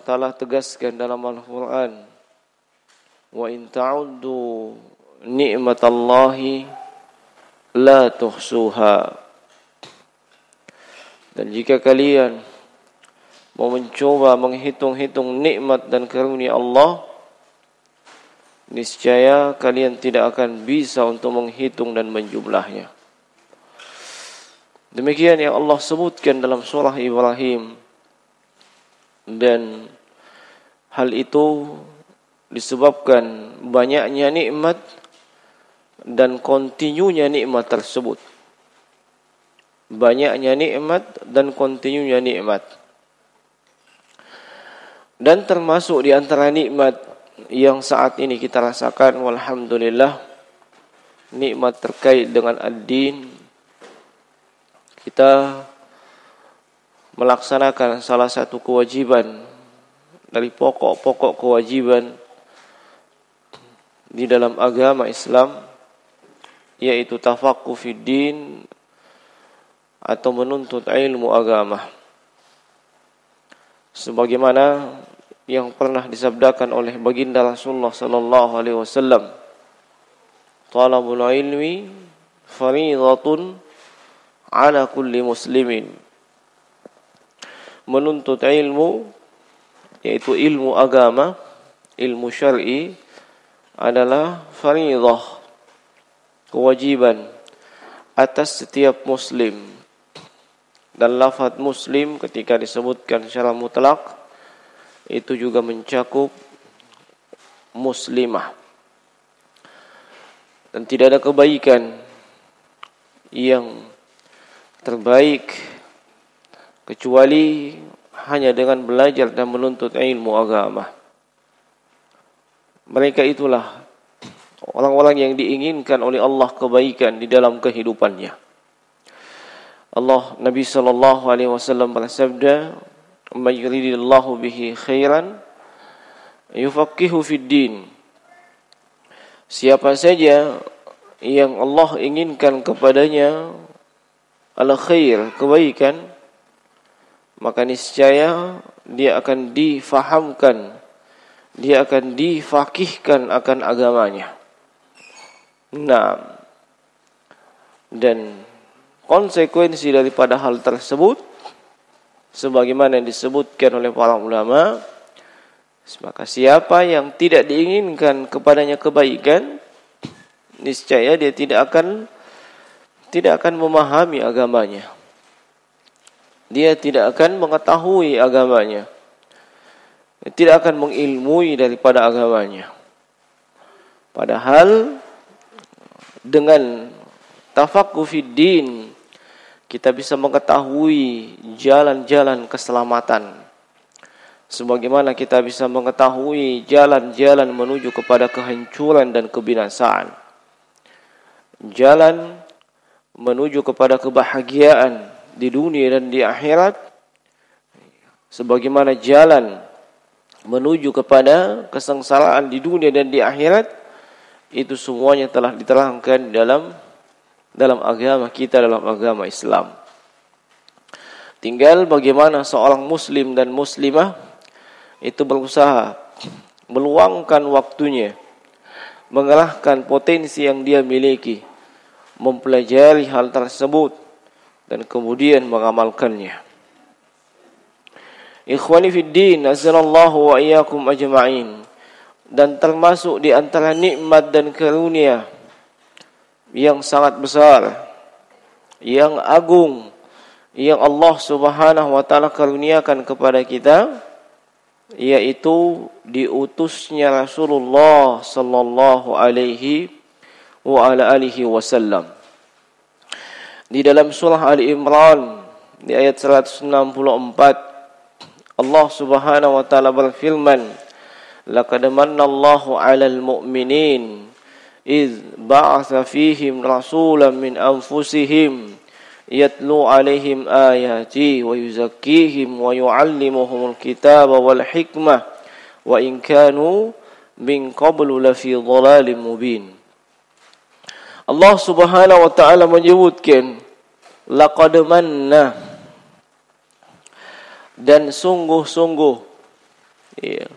taala tegaskan dalam Al-Qur'an, wa in ta'uddu ni'matallahi la tuhsuha. Dan jika kalian mau mencoba menghitung-hitung nikmat dan karunia Allah, niscaya kalian tidak akan bisa untuk menghitung dan menjumlahnya. Demikian yang Allah sebutkan dalam surah Ibrahim. Dan hal itu disebabkan banyaknya nikmat dan kontinunya nikmat tersebut. Banyaknya nikmat dan kontinunya nikmat. Dan termasuk di antara nikmat yang saat ini kita rasakan, walhamdulillah, nikmat terkait dengan ad-din. Kita melaksanakan salah satu kewajiban dari pokok-pokok kewajiban di dalam agama Islam, yaitu tafaqquh fid din atau menuntut ilmu agama. Sebagaimana yang pernah disabdakan oleh baginda Rasulullah sallallahu alaihi wasallam, talabul ilmi fariidatun ala kulli muslimin. Menuntut ilmu, yaitu ilmu agama, ilmu syar'i, adalah fariidah, kewajiban atas setiap muslim. Dan lafaz muslim ketika disebutkan secara mutlak itu juga mencakup muslimah. Dan tidak ada kebaikan yang terbaik kecuali hanya dengan belajar dan menuntut ilmu agama. Mereka itulah orang-orang yang diinginkan oleh Allah kebaikan di dalam kehidupannya. Nabi sallallahu alaihi wasallam bersabda, "May yuridillahu bihi khairan yufaqihu fid din." Siapa saja yang Allah inginkan kepadanya al-khair, kebaikan, maka niscaya dia akan difahamkan, dia akan difaqihkan akan agamanya. Nah, dan konsekuensi daripada hal tersebut, sebagaimana yang disebutkan oleh para ulama, maka siapa yang tidak diinginkan kepadanya kebaikan, niscaya dia tidak akan memahami agamanya. Dia tidak akan mengetahui agamanya. Dia tidak akan mengilmui daripada agamanya. Padahal dengan tafaqquh fid din kita bisa mengetahui jalan-jalan keselamatan. Sebagaimana kita bisa mengetahui jalan-jalan menuju kepada kehancuran dan kebinasaan. Jalan menuju kepada kebahagiaan di dunia dan di akhirat, sebagaimana jalan menuju kepada kesengsaraan di dunia dan di akhirat, itu semuanya telah diterangkan dalam agama kita, dalam agama Islam. Tinggal bagaimana seorang muslim dan muslimah itu berusaha meluangkan waktunya, mengerahkan potensi yang dia miliki, mempelajari hal tersebut dan kemudian mengamalkannya. Ikhwani fid din, azzalallahu wa iyyakum ajma'in. Dan termasuk di antara nikmat dan karunia yang sangat besar, yang agung, yang Allah Subhanahu wa taala karuniakan kepada kita, yaitu diutusnya Rasulullah sallallahu alaihi wa ala alihi wasallam. Di dalam surah Ali Imran di ayat 164, Allah Subhanahu wa taala berfirman, "Laqad manallahu 'alal mu'minin iz ba'atsa fihim rasulan min anfusihim yatlu 'alaihim ayati wa yuzakkihim wa yu'allimuhumul kitaba wal hikmah wa in kanu min qablu lafi dhalalin mubin." Allah Subhanahu wa taala menyebutkan laqad manna, dan sungguh-sungguh Iya.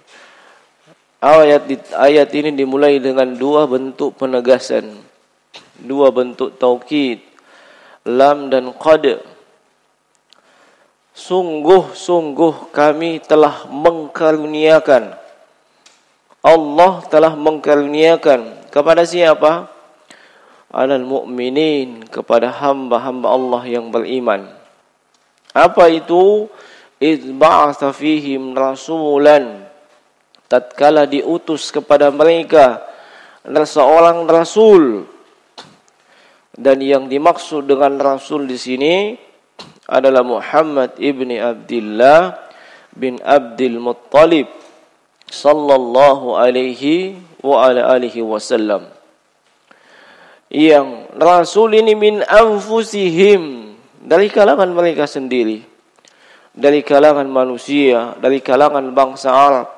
Ayat ini dimulai dengan dua bentuk penegasan, dua bentuk taukid, lam dan qad. Sungguh-sungguh kami telah mengkaruniakan. Allah telah mengkaruniakan kepada siapa? Alal mu'minin, kepada hamba-hamba Allah yang beriman. Apa itu? Idz ba'atsa fihim rasulan, tatkala diutus kepada mereka seorang rasul. Dan yang dimaksud dengan rasul di sini adalah Muhammad ibni Abdullah bin Abdul Muttalib sallallahu alaihi wa ala alihi wasallam. Yang rasul ini min anfusihim, dari kalangan mereka sendiri, dari kalangan manusia, dari kalangan bangsa Arab,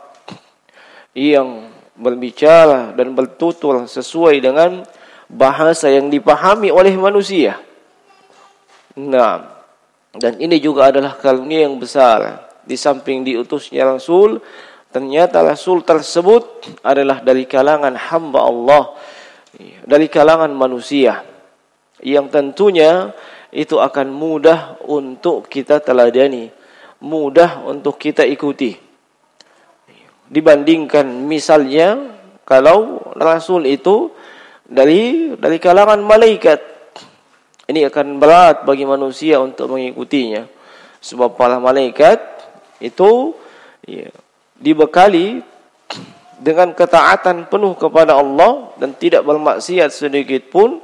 yang berbicara dan bertutur sesuai dengan bahasa yang dipahami oleh manusia. Nah, dan ini juga adalah karunia yang besar. Di samping diutusnya Rasul, ternyata Rasul tersebut adalah dari kalangan hamba Allah, dari kalangan manusia, yang tentunya itu akan mudah untuk kita teladani, mudah untuk kita ikuti. Dibandingkan misalnya kalau Rasul itu dari kalangan malaikat, ini akan berat bagi manusia untuk mengikutinya. Sebab para malaikat itu dibekali dengan ketaatan penuh kepada Allah dan tidak bermaksiat sedikit pun,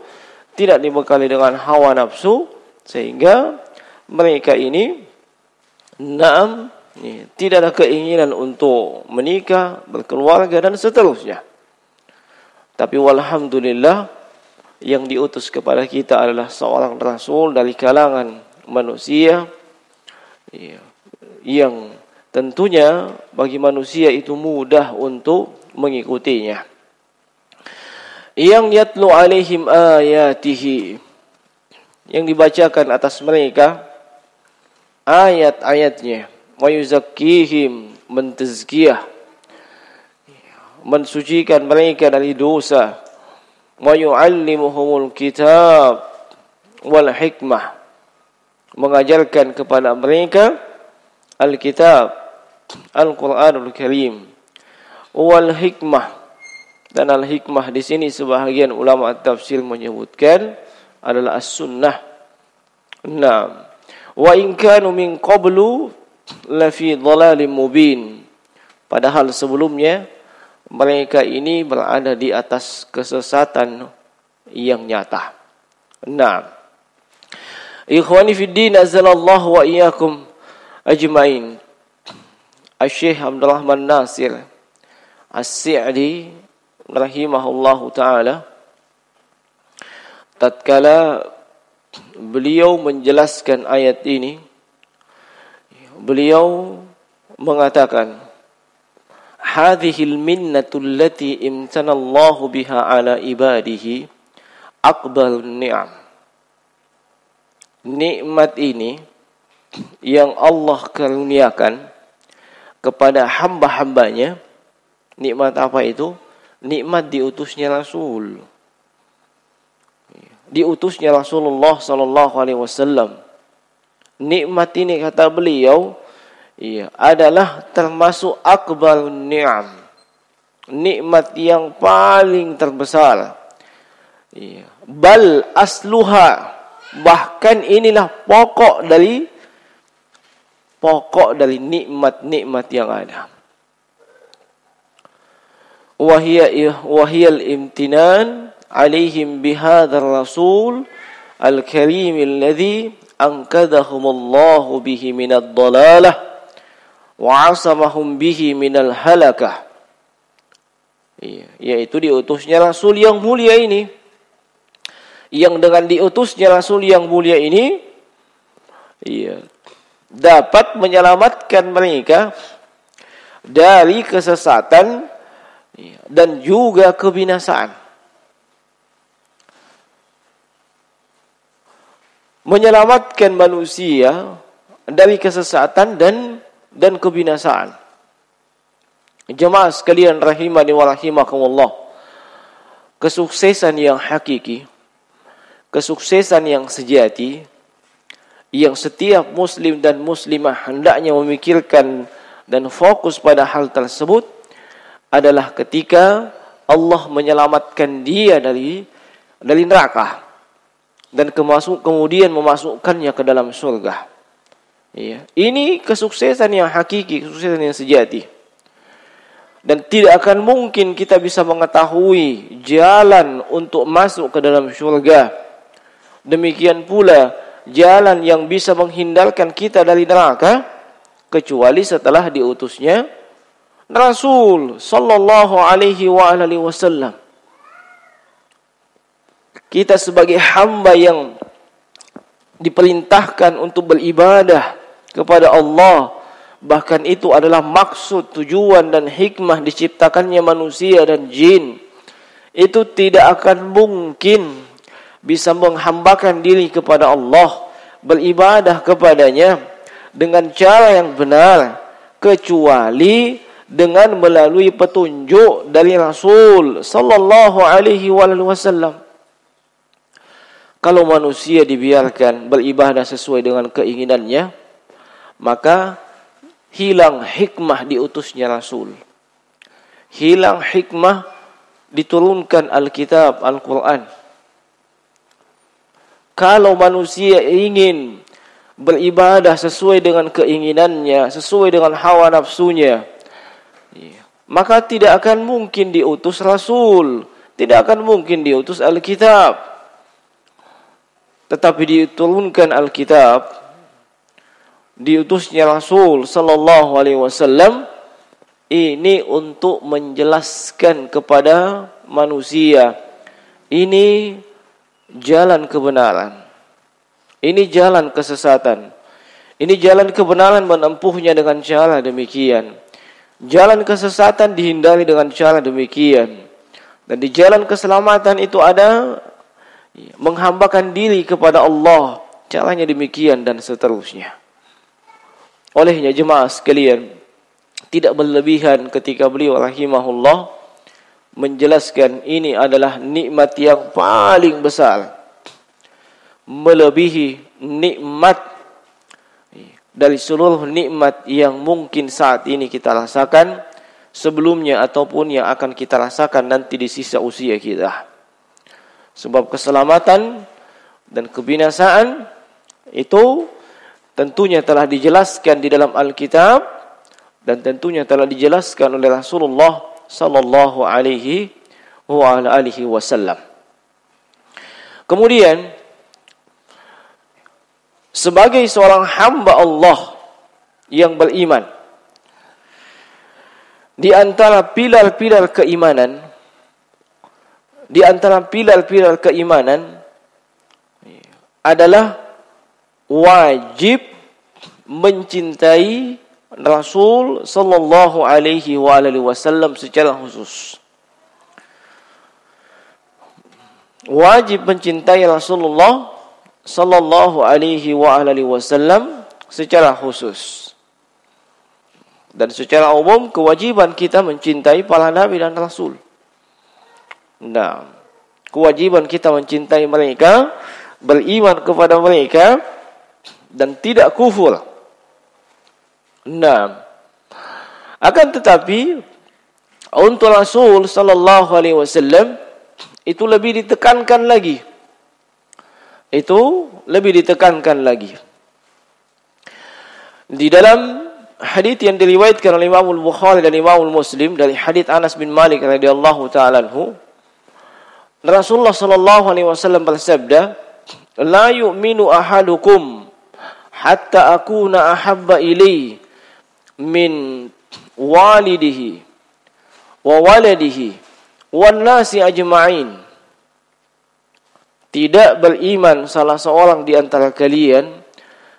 tidak dibekali dengan hawa nafsu, sehingga mereka ini tidak ada keinginan untuk menikah, berkeluarga dan seterusnya. Tapi walhamdulillah, yang diutus kepada kita adalah seorang rasul dari kalangan manusia, yang tentunya bagi manusia itu mudah untuk mengikutinya. Yang yatlu alaihim ayatihi, yang dibacakan atas mereka ayat-ayatnya, wa yuzakkihim, mentazkiyah, mensucikan mereka dari dosa, wa yu'allimuhumul kitab wal hikmah, mengajarkan kepada mereka Alkitab, Al-Quranul Karim, wal hikmah, dan al-hikmah di sini sebahagian ulama tafsir menyebutkan adalah as-sunnah. Naam. Wa in kanu min qablu la fi dhalalim mubin. Padahal sebelumnya mereka ini berada di atas kesesatan yang nyata. Naam. Ikhwani fid din, azzalallahu wa iyyakum ajmain. Asy-Syaikh Abdul Rahman Nasir As-Sa'di rahimahullahu taala, tatkala beliau menjelaskan ayat ini, beliau mengatakan, hadhil minnatu allati imtanallahu biha ala ibadihi aqbalun ni'am. Nikmat ini yang Allah karuniakan kepada hamba-hambanya. Nikmat apa itu? Nikmat diutusnya Rasul. Diutusnya Rasulullah sallallahu alaihi wasallam. Nikmat ini, kata beliau, adalah termasuk akbarun ni'am. Nikmat yang paling terbesar. Bal asluha, bahkan inilah pokok dari nikmat-nikmat yang ada. Wahiyal imtinan alaihim bihadzal rasul al-karim alladhi ankadahumullahu bihi minad dhalalah wa 'asamahum bihi minal halakah. Yaitu diutusnya Rasul yang mulia ini, yang dengan diutusnya Rasul yang mulia ini dapat menyelamatkan mereka dari kesesatan dan juga kebinasaan. Menyelamatkan manusia dari kesesatan dan kebinasaan. Jemaah sekalian rahimani wa rahimakumullah, kesuksesan yang hakiki, kesuksesan yang sejati, yang setiap muslim dan muslimah hendaknya memikirkan dan fokus pada hal tersebut adalah ketika Allah menyelamatkan dia dari neraka dan kemudian memasukkannya ke dalam surga. Ya. Ini kesuksesan yang hakiki, kesuksesan yang sejati. Dan tidak akan mungkin kita bisa mengetahui jalan untuk masuk ke dalam surga. Demikian pula jalan yang bisa menghindarkan kita dari neraka kecuali setelah diutusnya Rasul sallallahu alaihi wasallam. Kita sebagai hamba yang diperintahkan untuk beribadah kepada Allah, bahkan itu adalah maksud, tujuan dan hikmah diciptakannya manusia dan jin, itu tidak akan mungkin bisa menghambakan diri kepada Allah, beribadah kepadanya dengan cara yang benar kecuali dengan melalui petunjuk dari Rasul sallallahu alaihi wasallam. Kalau manusia dibiarkan beribadah sesuai dengan keinginannya, maka hilang hikmah diutusnya Rasul. Hilang hikmah diturunkan Alkitab, Al-Quran. Kalau manusia ingin beribadah sesuai dengan keinginannya, sesuai dengan hawa nafsunya, maka tidak akan mungkin diutus Rasul, tidak akan mungkin diutus Alkitab. Tetapi diturunkan Alkitab, diutusnya Rasul sallallahu alaihi wasallam ini untuk menjelaskan kepada manusia ini jalan kebenaran, ini jalan kesesatan, ini jalan kebenaran menempuhnya dengan cara demikian, jalan kesesatan dihindari dengan cara demikian, dan di jalan keselamatan itu ada menghambakan diri kepada Allah, caranya demikian dan seterusnya. Olehnya jemaah sekalian, tidak berlebihan ketika beliau rahimahullah menjelaskan ini adalah nikmat yang paling besar, melebihi nikmat dari seluruh nikmat yang mungkin saat ini kita rasakan, sebelumnya ataupun yang akan kita rasakan nanti di sisa usia kita. Sebab keselamatan dan kebinasaan itu tentunya telah dijelaskan di dalam Alkitab dan tentunya telah dijelaskan oleh Rasulullah sallallahu alaihi wasallam. Kemudian sebagai seorang hamba Allah yang beriman, di antara pilar-pilar keimanan, adalah wajib mencintai Rasul sallallahu alaihi wasallam secara khusus. Wajib mencintai Rasulullah sallallahu alaihi wasallam secara khusus. Dan secara umum kewajiban kita mencintai para nabi dan rasul. Nah, kewajiban kita mencintai mereka, beriman kepada mereka dan tidak kufur. Nah, akan tetapi untuk Rasul sallallahu alaihi wasallam itu lebih ditekankan lagi. Di dalam hadits yang diriwayatkan oleh Imam Al-Bukhari dan Imam Muslim dari hadits Anas bin Malik radhiyallahu taala anhu, Rasulullah sallallahu alaihi wasallam bersabda, "La yu'minu ahadukum hatta akuna ahabba ilaihi min walidihi wa waladihi wan nasi ajma'in." Tidak beriman salah seorang di antara kalian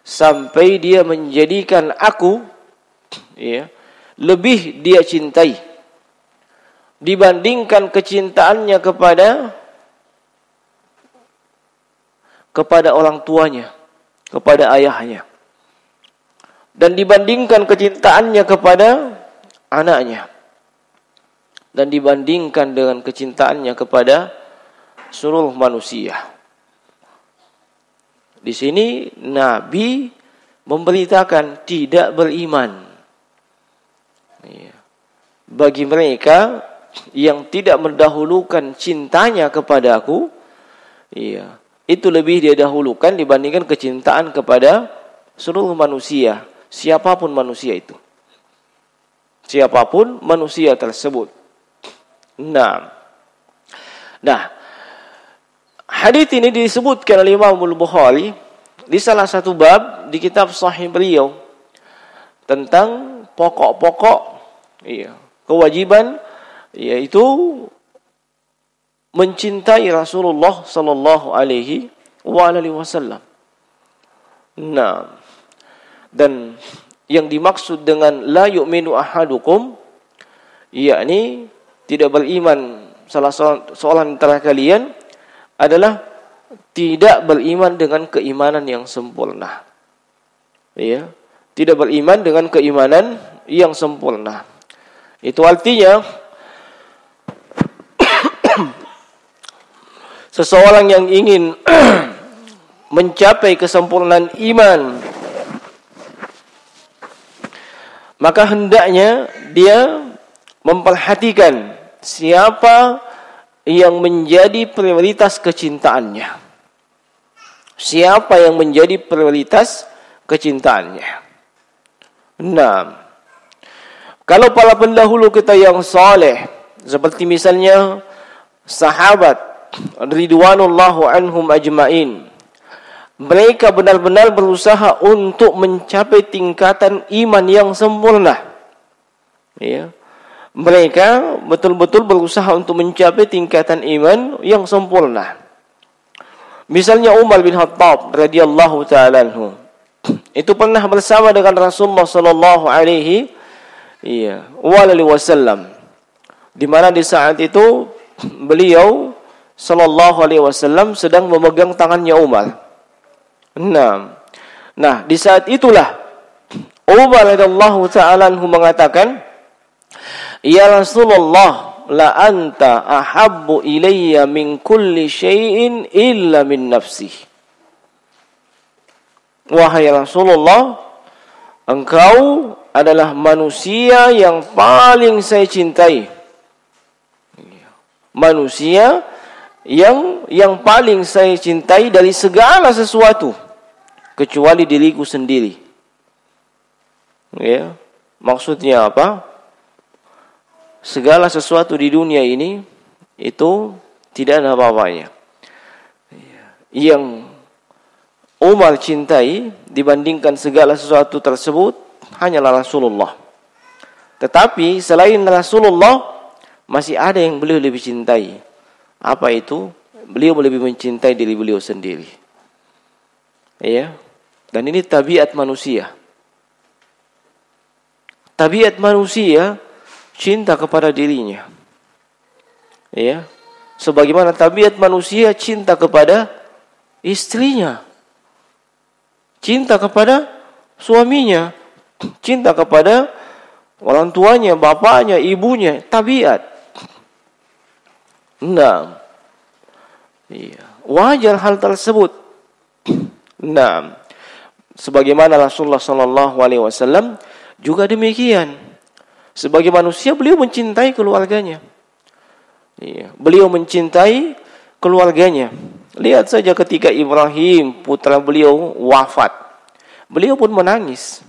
sampai dia menjadikan aku lebih dia cintai dibandingkan kecintaannya kepada orang tuanya, kepada ayahnya, dan dibandingkan kecintaannya kepada anaknya. dan dibandingkan dengan kecintaannya kepada seluruh manusia. Di sini Nabi memberitakan tidak beriman. Bagi mereka yang tidak mendahulukan cintanya kepada aku, itu lebih dia dahulukan dibandingkan kecintaan kepada seluruh manusia, siapapun manusia itu. Siapapun manusia tersebut. Nah, hadits ini disebutkan oleh Imam Al-Bukhari di salah satu bab di kitab Sahih beliau tentang pokok-pokok kewajiban, yaitu mencintai Rasulullah sallallahu alaihi wasallam. Nah, dan yang dimaksud dengan la yu'minu ahadukum, yakni tidak beriman salah seorang antara kalian adalah tidak beriman dengan keimanan yang sempurna. Tidak beriman dengan keimanan yang sempurna. Itu artinya seseorang yang ingin mencapai kesempurnaan iman, maka hendaknya dia memperhatikan siapa yang menjadi prioritas kecintaannya. Siapa yang menjadi prioritas kecintaannya. Nah, kalau para pendahulu kita yang saleh, seperti misalnya sahabat ridwanullahu anhum ajma'in, mereka benar-benar berusaha untuk mencapai tingkatan iman yang sempurna. Mereka betul-betul berusaha untuk mencapai tingkatan iman yang sempurna. Misalnya Umar bin Khattab radhiyallahu ta'ala anhu, itu pernah bersama dengan Rasulullah sallallahu alaihi wasallam, di mana di saat itu beliau sallallahu alaihi wasallam sedang memegang tangannya Umar. Nah, di saat itulah Umar radhiyallahu ta'ala anhu mengatakan, "Ya Rasulullah, la anta ahabbu ilayya min kulli syai'in illa min nafsi." Wahai Rasulullah, engkau adalah manusia yang paling saya cintai. Manusia yang paling saya cintai dari segala sesuatu kecuali diriku sendiri. Maksudnya apa? Segala sesuatu di dunia ini itu tidak ada apa-apanya. Yang Umar cintai dibandingkan segala sesuatu tersebut hanyalah Rasulullah. Tetapi selain Rasulullah masih ada yang beliau lebih cintai. Apa itu? Beliau lebih mencintai diri beliau sendiri. Dan ini tabiat manusia. Tabiat manusia cinta kepada dirinya. Sebagaimana tabiat manusia cinta kepada istrinya, cinta kepada suaminya, cinta kepada orang tuanya, bapaknya, ibunya, tabiat. Nah, wajar hal tersebut. Nah, sebagaimana Rasulullah sallallahu alaihi wasallam juga demikian. Sebagai manusia beliau mencintai keluarganya. Beliau mencintai keluarganya. Lihat saja ketika Ibrahim putra beliau wafat, beliau pun menangis.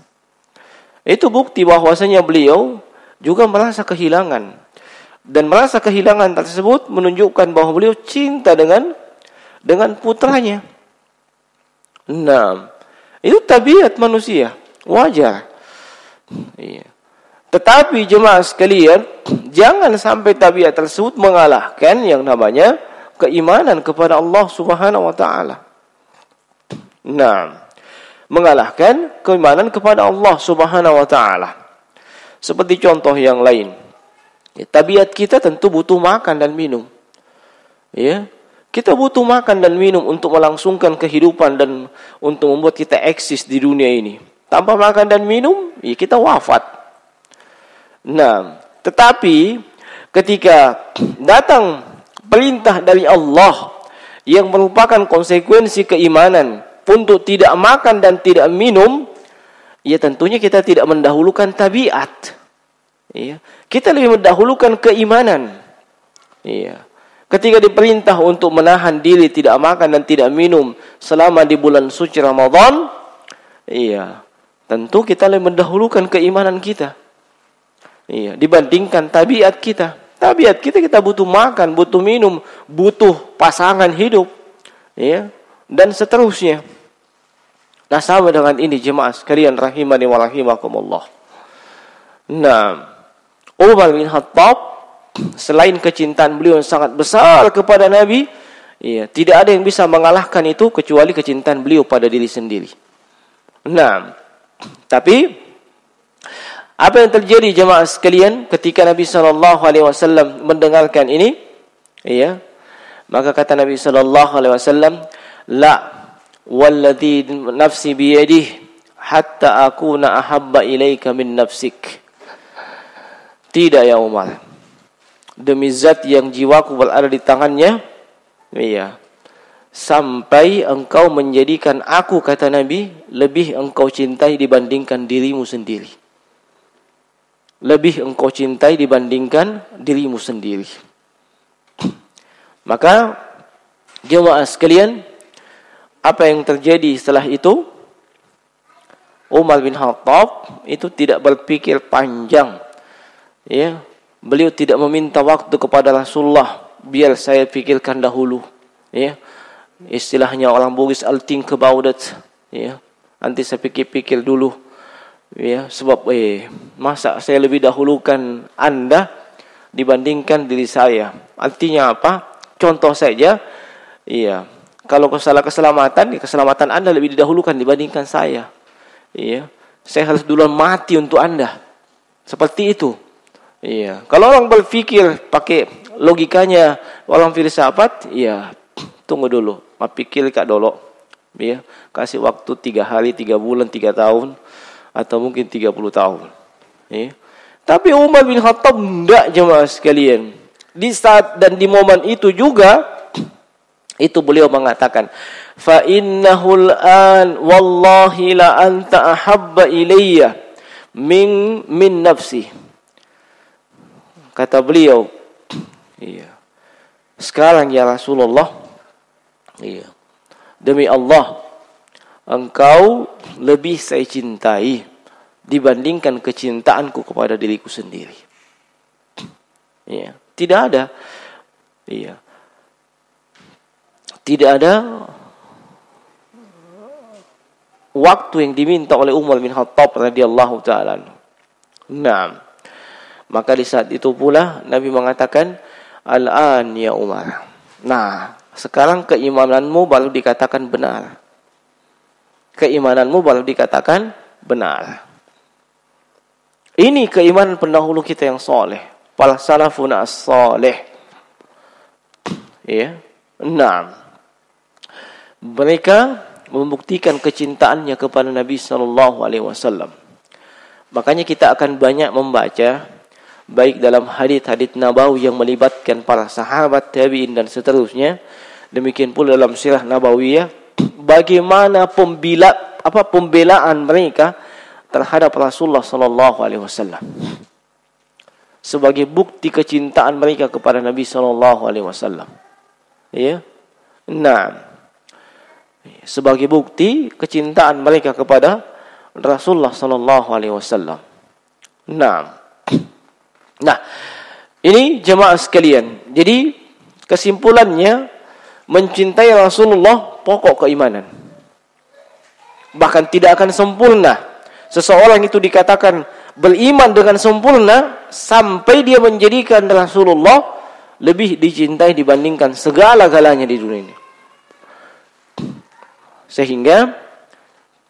Itu bukti bahwasanya beliau juga merasa kehilangan. Dan merasa kehilangan tersebut menunjukkan bahwa beliau cinta dengan putranya. Nah, itu tabiat manusia, wajar. Tetapi jemaah sekalian, jangan sampai tabiat tersebut mengalahkan yang namanya keimanan kepada Allah Subhanahu wa taala. Nah, mengalahkan keimanan kepada Allah Subhanahu wa taala. Seperti contoh yang lain. Tabiat kita tentu butuh makan dan minum. Kita butuh makan dan minum untuk melangsungkan kehidupan dan untuk membuat kita eksis di dunia ini. Tanpa makan dan minum, kita wafat. Nah, tetapi ketika datang perintah dari Allah yang merupakan konsekuensi keimanan untuk tidak makan dan tidak minum, ya tentunya kita tidak mendahulukan tabiat. Ya, kita lebih mendahulukan keimanan. Ya. Ketika diperintah untuk menahan diri tidak makan dan tidak minum selama di bulan suci Ramadan, iya, tentu kita lebih mendahulukan keimanan kita. Iya, dibandingkan tabiat kita. Tabiat kita butuh makan, butuh minum, butuh pasangan hidup, iya, dan seterusnya. Nah, sama dengan ini jemaah sekalian rahimani wa rahimakumullah. Nah, Umar bin Khattab selain kecintaan beliau yang sangat besar kepada Nabi, iya, tidak ada yang bisa mengalahkan itu kecuali kecintaan beliau pada diri sendiri. Nah, tapi apa yang terjadi jemaah sekalian ketika Nabi SAW mendengarkan ini? Iya, maka kata Nabi SAW, la walladhi nafsi biyadihi hatta akuna ahabba ilaika min nafsik. Tidak ya Umar, demi zat yang jiwaku berada di tangannya, iya, sampai engkau menjadikan aku, kata Nabi, lebih engkau cintai dibandingkan dirimu sendiri. Lebih engkau cintai dibandingkan dirimu sendiri. Maka jemaah sekalian, apa yang terjadi setelah itu? Umar bin Khattab itu tidak berpikir panjang. Ya, beliau tidak meminta waktu kepada Rasulullah, biar saya pikirkan dahulu. Ya, istilahnya orang Bugis, I'll think about it. Ya, nanti saya pikir-pikir dulu. Ya, sebab masa saya lebih dahulukan Anda dibandingkan diri saya. Artinya apa? Contoh saja, iya, kalau keselamatan, keselamatan Anda lebih didahulukan dibandingkan saya. Iya, saya harus duluan mati untuk Anda. Seperti itu. Iya, kalau orang berpikir pakai logikanya orang filsafat, iya, tunggu dulu, pikir kak dulu. Iya, kasih waktu 3 hari, 3 bulan, 3 tahun. Atau mungkin 30 tahun. Ya. Tapi Umar bin Khattab tidak, jemaah sekalian. Di saat dan di momen itu juga, itu beliau mengatakan, fa innahul an wallahi la anta ahabba ilayya min nafsi. Kata beliau, iya, sekarang ya Rasulullah, iya, demi Allah, engkau lebih saya cintai dibandingkan kecintaanku kepada diriku sendiri. Ya, tidak ada, iya, tidak ada waktu yang diminta oleh Umar bin Khattab radhiyallahu taala. Nah, maka di saat itu pula Nabi mengatakan, al-an ya Umar. Nah, sekarang keimananmu baru dikatakan benar. Keimananmu baru dikatakan benar. Ini keimanan pendahulu kita yang soleh, para salafun as-soleh. Ya, nah, mereka membuktikan kecintaannya kepada Nabi Sallallahu Alaihi Wasallam. Makanya kita akan banyak membaca, baik dalam hadits-hadits nabawi yang melibatkan para sahabat, tabi'in dan seterusnya. Demikian pula dalam sirah nabawiyah, bagaimana pembelaan mereka terhadap Rasulullah sallallahu alaihi wasallam sebagai bukti kecintaan mereka kepada Nabi sallallahu alaihi wasallam. Ya. Nah, sebagai bukti kecintaan mereka kepada Rasulullah sallallahu alaihi wasallam. Nah, ini jemaah sekalian. Jadi kesimpulannya, mencintai Rasulullah pokok keimanan. Bahkan tidak akan sempurna seseorang itu dikatakan beriman dengan sempurna sampai dia menjadikan Rasulullah lebih dicintai dibandingkan segala-galanya di dunia ini. Sehingga,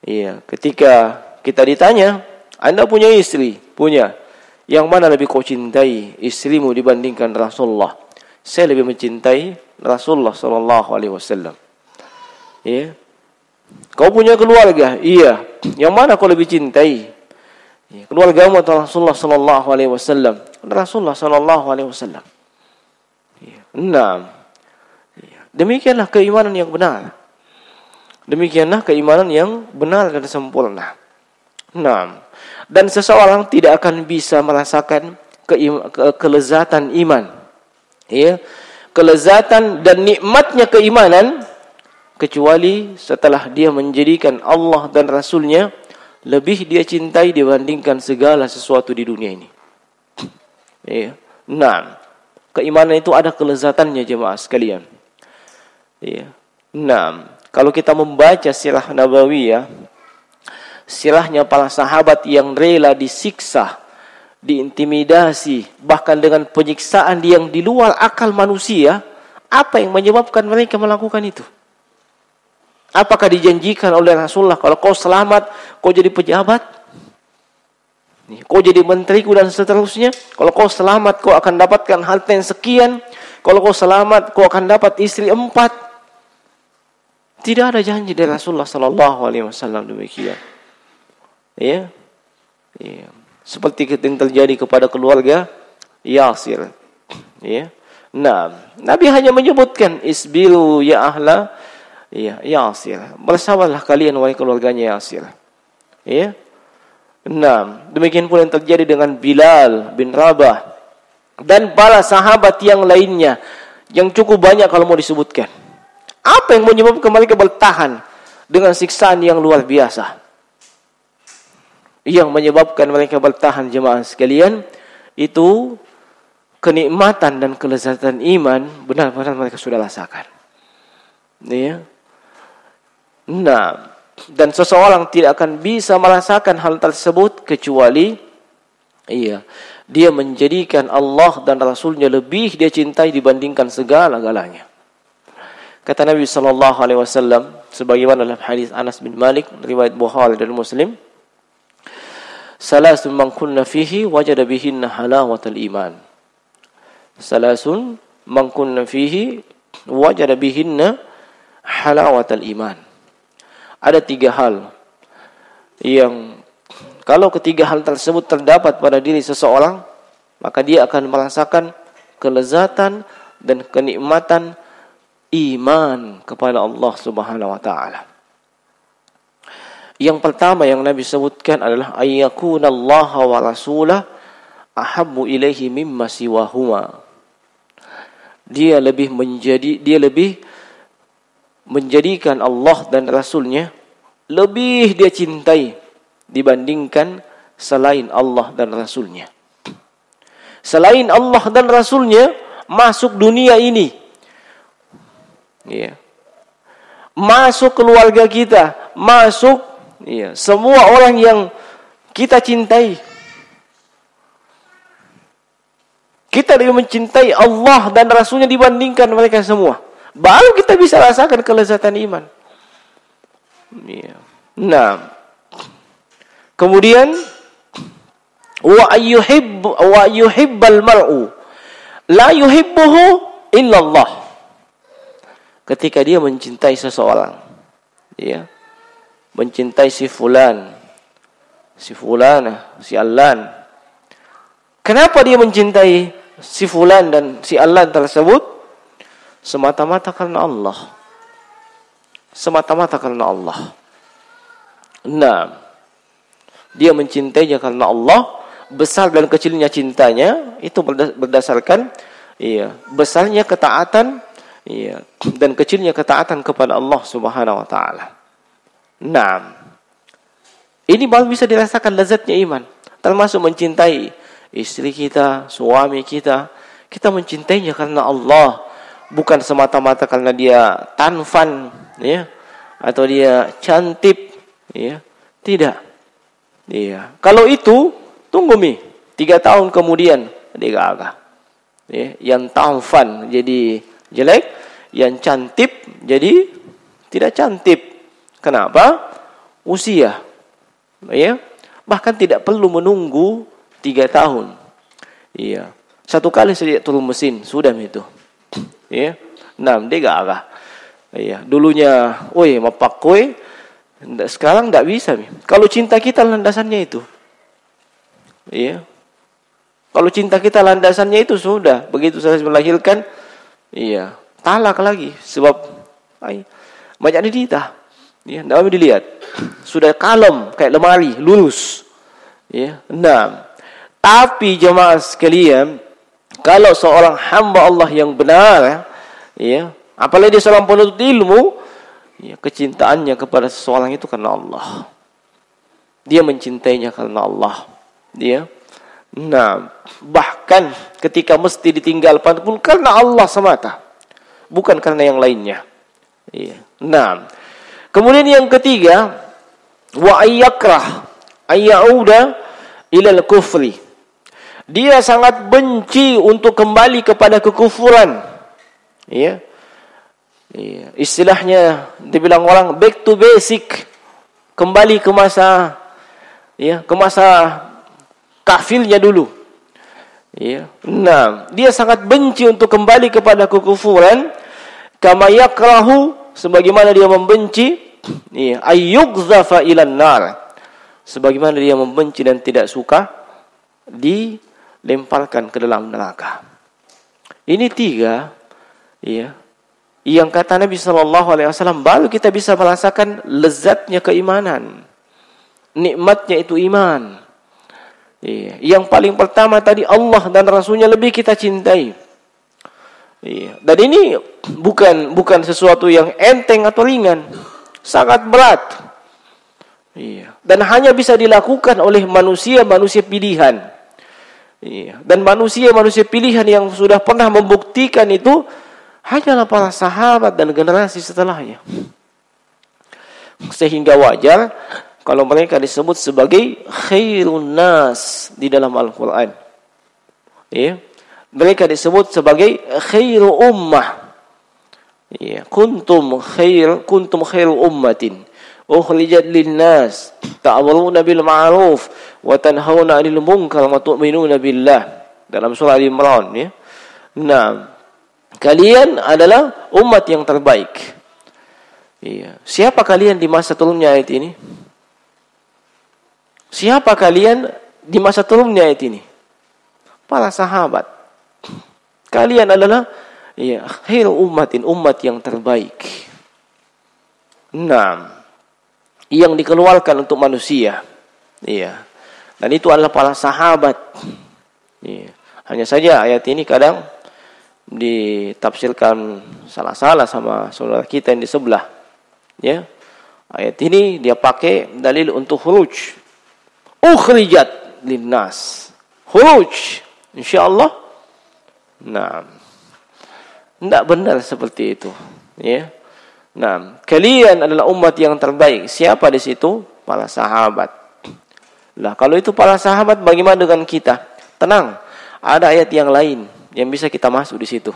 iya, ketika kita ditanya, Anda punya istri? Punya. Yang mana lebih kau cintai, istrimu dibandingkan Rasulullah? Saya lebih mencintai Rasulullah sallallahu alaihi wasallam. Ya. Kau punya keluarga? Iya. Yang mana kau lebih cintai? Ya, keluargamu adalah Rasulullah sallallahu alaihi wasallam. Rasulullah sallallahu alaihi wasallam. Ya. Naam. Ya. Demikianlah keimanan yang benar. Demikianlah keimanan yang benar dan sempurna. Naam. Dan seseorang tidak akan bisa merasakan kelezatan iman. Ya. Kelezatan dan nikmatnya keimanan kecuali setelah dia menjadikan Allah dan Rasulnya lebih dia cintai dibandingkan segala sesuatu di dunia ini. Ya. Nah, keimanan itu ada kelezatannya jemaah sekalian. Ya. Nah, kalau kita membaca sirah nabawiyah, sirahnya para sahabat yang rela disiksa, diintimidasi, bahkan dengan penyiksaan yang di luar akal manusia, apa yang menyebabkan mereka melakukan itu? Apakah dijanjikan oleh Rasulullah kalau kau selamat, kau jadi pejabat? Kau jadi menteriku dan seterusnya. Kalau kau selamat, kau akan dapatkan harta yang sekian. Kalau kau selamat, kau akan dapat istri 4. Tidak ada janji dari Rasulullah sallallahu alaihi wasallam demikian. Ya. Ya. Seperti yang terjadi kepada keluarga Yasir. Ya. Nah, Nabi hanya menyebutkan isbiru ya ahla ya Yasir. Bersabarlah kalian wahai keluarganya Yasir. Ya. Nah, demikian pula yang terjadi dengan Bilal bin Rabah dan para sahabat yang lainnya yang cukup banyak kalau mau disebutkan. Apa yang menyebabkan mereka bertahan dengan siksaan yang luar biasa? Yang menyebabkan mereka bertahan jemaah sekalian itu kenikmatan dan kelezatan iman benar-benar mereka sudah rasakan. Ya. Nah, dan seseorang tidak akan bisa merasakan hal tersebut kecuali dia menjadikan Allah dan Rasulnya lebih dia cintai dibandingkan segala-galanya. Kata Nabi sallallahu alaihi wasallam sebagaimana dalam hadis Anas bin Malik riwayat Bukhari dan Muslim, salasun man kunna fihi wajada bihinna halawatal iman. Salasun man kunna fihi wajada bihinna halawatal iman. Ada 3 hal yang kalau ketiga hal tersebut terdapat pada diri seseorang, maka dia akan merasakan kelezatan dan kenikmatan iman kepada Allah Subhanahu wa taala. Yang pertama yang Nabi sebutkan adalah ayyakunallaha wa rasulah ahabbu ilaihi mimma siwahuma. Dia lebih menjadikan Allah dan Rasulnya lebih dia cintai dibandingkan selain Allah dan Rasulnya. Selain Allah dan Rasulnya masuk dunia ini, ya, masuk keluarga kita, masuk semua orang yang kita cintai. Kita lebih mencintai Allah dan Rasulnya dibandingkan mereka semua. Baru kita bisa rasakan kelezatan iman. Ya. Nah, kemudian wa yuhibbal mar'u la yuhibbuhu illallah. Ketika dia mencintai seseorang, ya, mencintai si fulan, si fulana, si allan. Kenapa dia mencintai si fulan dan si allan tersebut? Semata-mata karena Allah. Semata-mata karena Allah. Nah, dia mencintainya karena Allah. Besar dan kecilnya cintanya itu berdasarkan besarnya ketaatan dan kecilnya ketaatan kepada Allah Subhanahu wa taala. Nah, ini baru bisa dirasakan lezatnya iman. Termasuk mencintai istri kita, suami kita. Kita mencintainya karena Allah, bukan semata-mata karena dia tampan, ya, atau dia cantik, ya. Tidak. Iya. Kalau itu, tunggu 3 tahun kemudian dia gagah. Ya, yang tampan jadi jelek, yang cantik jadi tidak cantik. Kenapa? Usia. Ya. Bahkan tidak perlu menunggu 3 tahun. Iya. 1 kali saja turun mesin sudah itu. Ya. Nah, dia gagah. Iya, dulunya mapak kue, sekarang enggak bisa. Kalau cinta kita landasannya itu. Iya. Kalau cinta kita landasannya itu sudah, begitu saya melahirkan, iya, talak lagi sebab banyak dititah. Ya, enggak dilihat. Sudah kalem kayak lemari, lurus. Ya. Nah, tapi jemaah sekalian, kalau seorang hamba Allah yang benar, ya, apalagi dia seorang penuntut ilmu, ya, kecintaannya kepada seseorang itu karena Allah. Dia mencintainya karena Allah. Dia, nah, bahkan ketika mesti ditinggalkan pun karena Allah semata, bukan karena yang lainnya. Ya. Nah, kemudian yang ketiga, wa ayyakrah ayyauda ilal kufri. Dia sangat benci untuk kembali kepada kekufuran. Ya. Ya. Istilahnya dibilang orang back to basic, kembali ke masa, ya, ke masa kafirnya dulu. Ya. Nah, dia sangat benci untuk kembali kepada kekufuran, kama yakrahu, sebagaimana dia membenci, ya, ayyughzafa ilan nar, sebagaimana dia membenci dan tidak suka dilemparkan ke dalam neraka. Ini tiga, ya, yang kata Nabi SAW, baru kita bisa merasakan lezatnya keimanan, nikmatnya itu iman. Ya. Yang paling pertama tadi, Allah dan Rasulnya lebih kita cintai. Ya. Dan ini bukan sesuatu yang enteng atau ringan, sangat berat. Ya. Dan hanya bisa dilakukan oleh manusia pilihan. Ya. Dan manusia pilihan yang sudah pernah membuktikan itu hanyalah para sahabat dan generasi setelahnya. Sehingga wajar kalau mereka disebut sebagai khairun nas di dalam Al-Quran. Ya. Mereka disebut sebagai khairu ummah. Ya. Kuntum khairu ummatin ukhrijat lin-nas ta'muruna bil ma'ruf wa tanhauna 'anil munkar wa tu'minuna billah. Dalam surah Al-Imran, ya. Nah, kalian adalah umat yang terbaik. Iya. Siapa kalian di masa turunnya ayat ini? Siapa kalian di masa turunnya ayat ini? Para sahabat. Kalian adalah, ya, khairu ummatin, umat yang terbaik. Nah, yang dikeluarkan untuk manusia. Iya. Dan itu adalah para sahabat. Iya. Hanya saja ayat ini kadang ditafsirkan salah-salah sama saudara kita yang di sebelah. Ya. Ayat ini dia pakai dalil untuk khuruj. Ukhrijat linnas. Khuruj. Insyaallah. Nah. Tidak benar seperti itu. Ya. Nah, kalian adalah umat yang terbaik. Siapa di situ? Para sahabat. Lah, kalau itu para sahabat, bagaimana dengan kita? Tenang. Ada ayat yang lain yang bisa kita masuk di situ.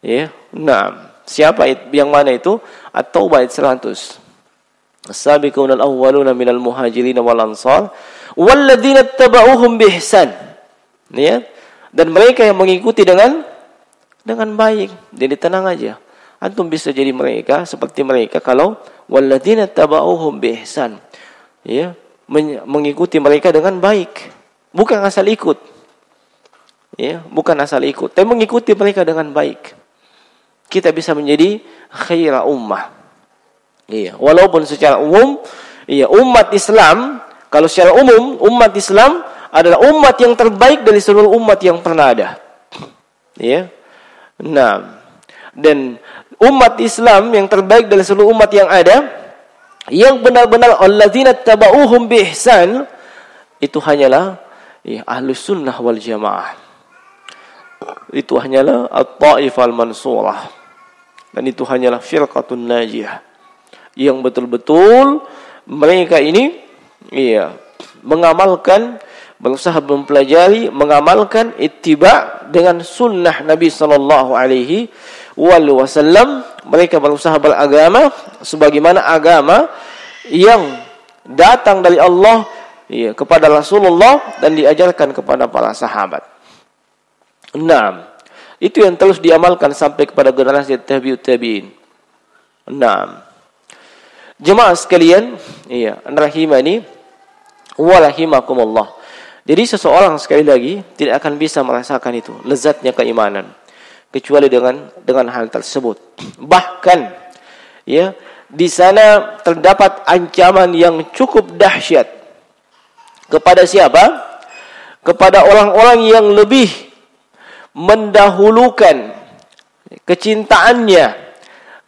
Ya. Nah, siapa yang mana itu? At-Taubah ayat 100. As-sabiquna al-awwaluna minal muhajirin wal ansar walladzina tabauhum biihsan. Ya. Dan mereka yang mengikuti dengan baik. Jadi tenang aja. Antum bisa jadi mereka, seperti mereka kalau walladzina tabauhum biihsan. Ya, mengikuti mereka dengan baik. Bukan asal ikut. Ya, bukan asal ikut, tapi mengikuti mereka dengan baik. Kita bisa menjadi khaira ummah. Iya, walaupun secara umum, iya, umat Islam, kalau secara umum umat Islam adalah umat yang terbaik dari seluruh umat yang pernah ada. Iya. Nah, dan umat Islam yang terbaik dari seluruh umat yang ada, yang benar-benar alladzina tabauhum biihsan, itu hanyalah, ya, ahlus sunnah wal jamaah. Itu hanyalah at-taifah al-mansurah. Dan itu hanyalah firqatun najiyah. Yang betul-betul mereka ini, iya, mengamalkan, berusaha mempelajari, mengamalkan ittiba dengan sunnah Nabi sallallahu alaihi wasallam. Mereka berusaha beragama sebagaimana agama yang datang dari Allah, ya, kepada Rasulullah dan diajarkan kepada para sahabat. Nah, itu yang terus diamalkan sampai kepada generasi tabi'ut tabi'in. Nah, jemaah sekalian, iya, rahimani wa rahimakumullah. Jadi seseorang sekali lagi tidak akan bisa merasakan itu, lezatnya keimanan, kecuali dengan hal tersebut. Bahkan ya, di sana terdapat ancaman yang cukup dahsyat. Kepada siapa? Kepada orang-orang yang lebih mendahulukan kecintaannya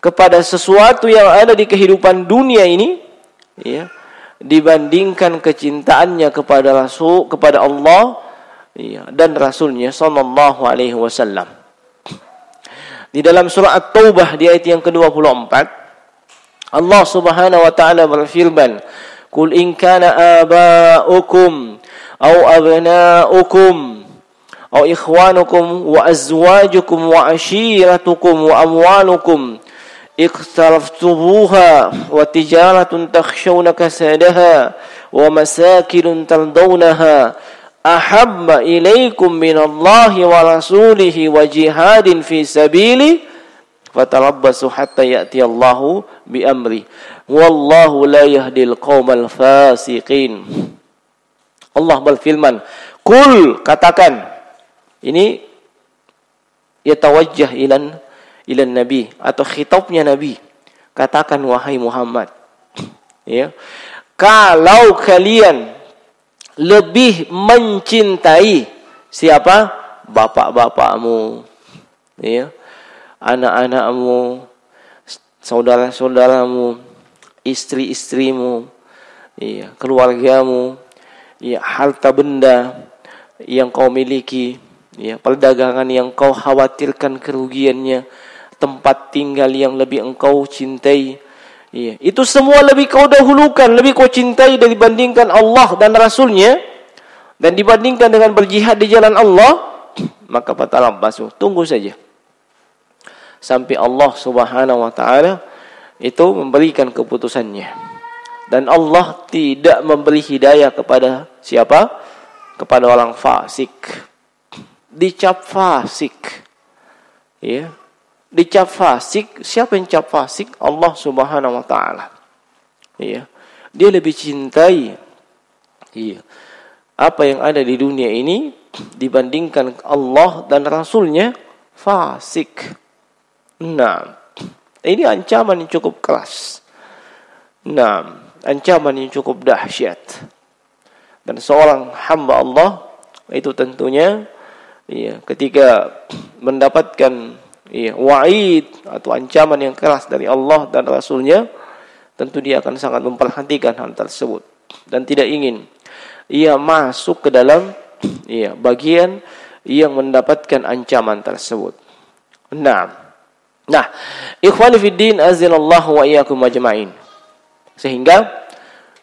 kepada sesuatu yang ada di kehidupan dunia ini, ya, dibandingkan kecintaannya kepada Allah, ya, dan Rasulnya sallallahu alaihi wasallam. Di dalam surah At-Taubah di ayat yang ke-24, Allah Subhanahu wa taala berfirman, "Qul in kana aba'ukum aw abna'ukum aw ikhwanukum wa azwajukum wa ashiratukum wa amwalukum اقترفتموها وتجارة تخشون كسادها ومساكن ترضونها أحب إليكم من الله ورسوله وجهاد في سبيله fatarabbasu hatta ya'ti Allahu bi amri wallahu la yahdil qaumal fasiqin." Allah berfirman, "Qul," katakan. Ini yatawajjah ilan nabi atau khitabnya nabi. Katakan wahai Muhammad, ya, kalau kalian lebih mencintai siapa? Bapak-bapakmu, ya, anak-anakmu, saudara-saudaramu, istri-istrimu, ya, keluargamu, ya, harta benda yang kau miliki, ya, perdagangan yang kau khawatirkan kerugiannya, tempat tinggal yang lebih engkau cintai, ya, itu semua lebih kau dahulukan, lebih kau cintai dibandingkan Allah dan Rasulnya, dan dibandingkan dengan berjihad di jalan Allah, maka fatarabbasu, tunggu saja sampai Allah Subhanahu wa taala itu memberikan keputusannya. Dan Allah tidak memberi hidayah kepada siapa? Kepada orang fasik. Dicap fasik, ya, dicap fasik. Siapa yang cap fasik? Allah Subhanahu wa taala, ya. Dia lebih cintai, ya, apa yang ada di dunia ini dibandingkan Allah dan Rasulnya. Fasik. Nah, ini ancaman yang cukup keras. Nah, ancaman yang cukup dahsyat. Dan seorang hamba Allah itu tentunya, ya, ketika mendapatkan, ya, wa'id atau ancaman yang keras dari Allah dan Rasulnya, tentu dia akan sangat memperhatikan hal tersebut dan tidak ingin ia masuk ke dalam, ya, bagian yang mendapatkan ancaman tersebut. Nah, ikhwani fiddin azinallahu wa iyyakum ajma'in. Sehingga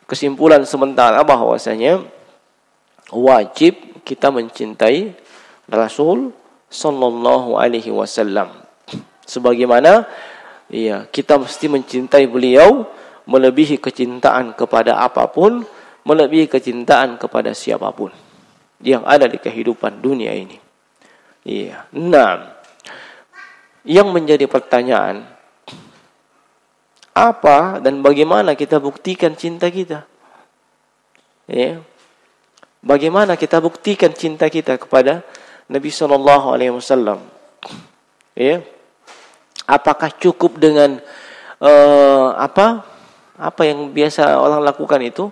kesimpulan sementara bahwasanya wajib kita mencintai Rasul sallallahu alaihi wasallam. Sebagaimana, ya, kita mesti mencintai beliau melebihi kecintaan kepada apapun, melebihi kecintaan kepada siapapun yang ada di kehidupan dunia ini. Iya. Nah, yang menjadi pertanyaan, apa dan bagaimana kita buktikan cinta kita? Ya. Bagaimana kita buktikan cinta kita kepada Nabi sallallahu alaihi wasallam? Ya. Apakah cukup dengan apa yang biasa orang lakukan itu?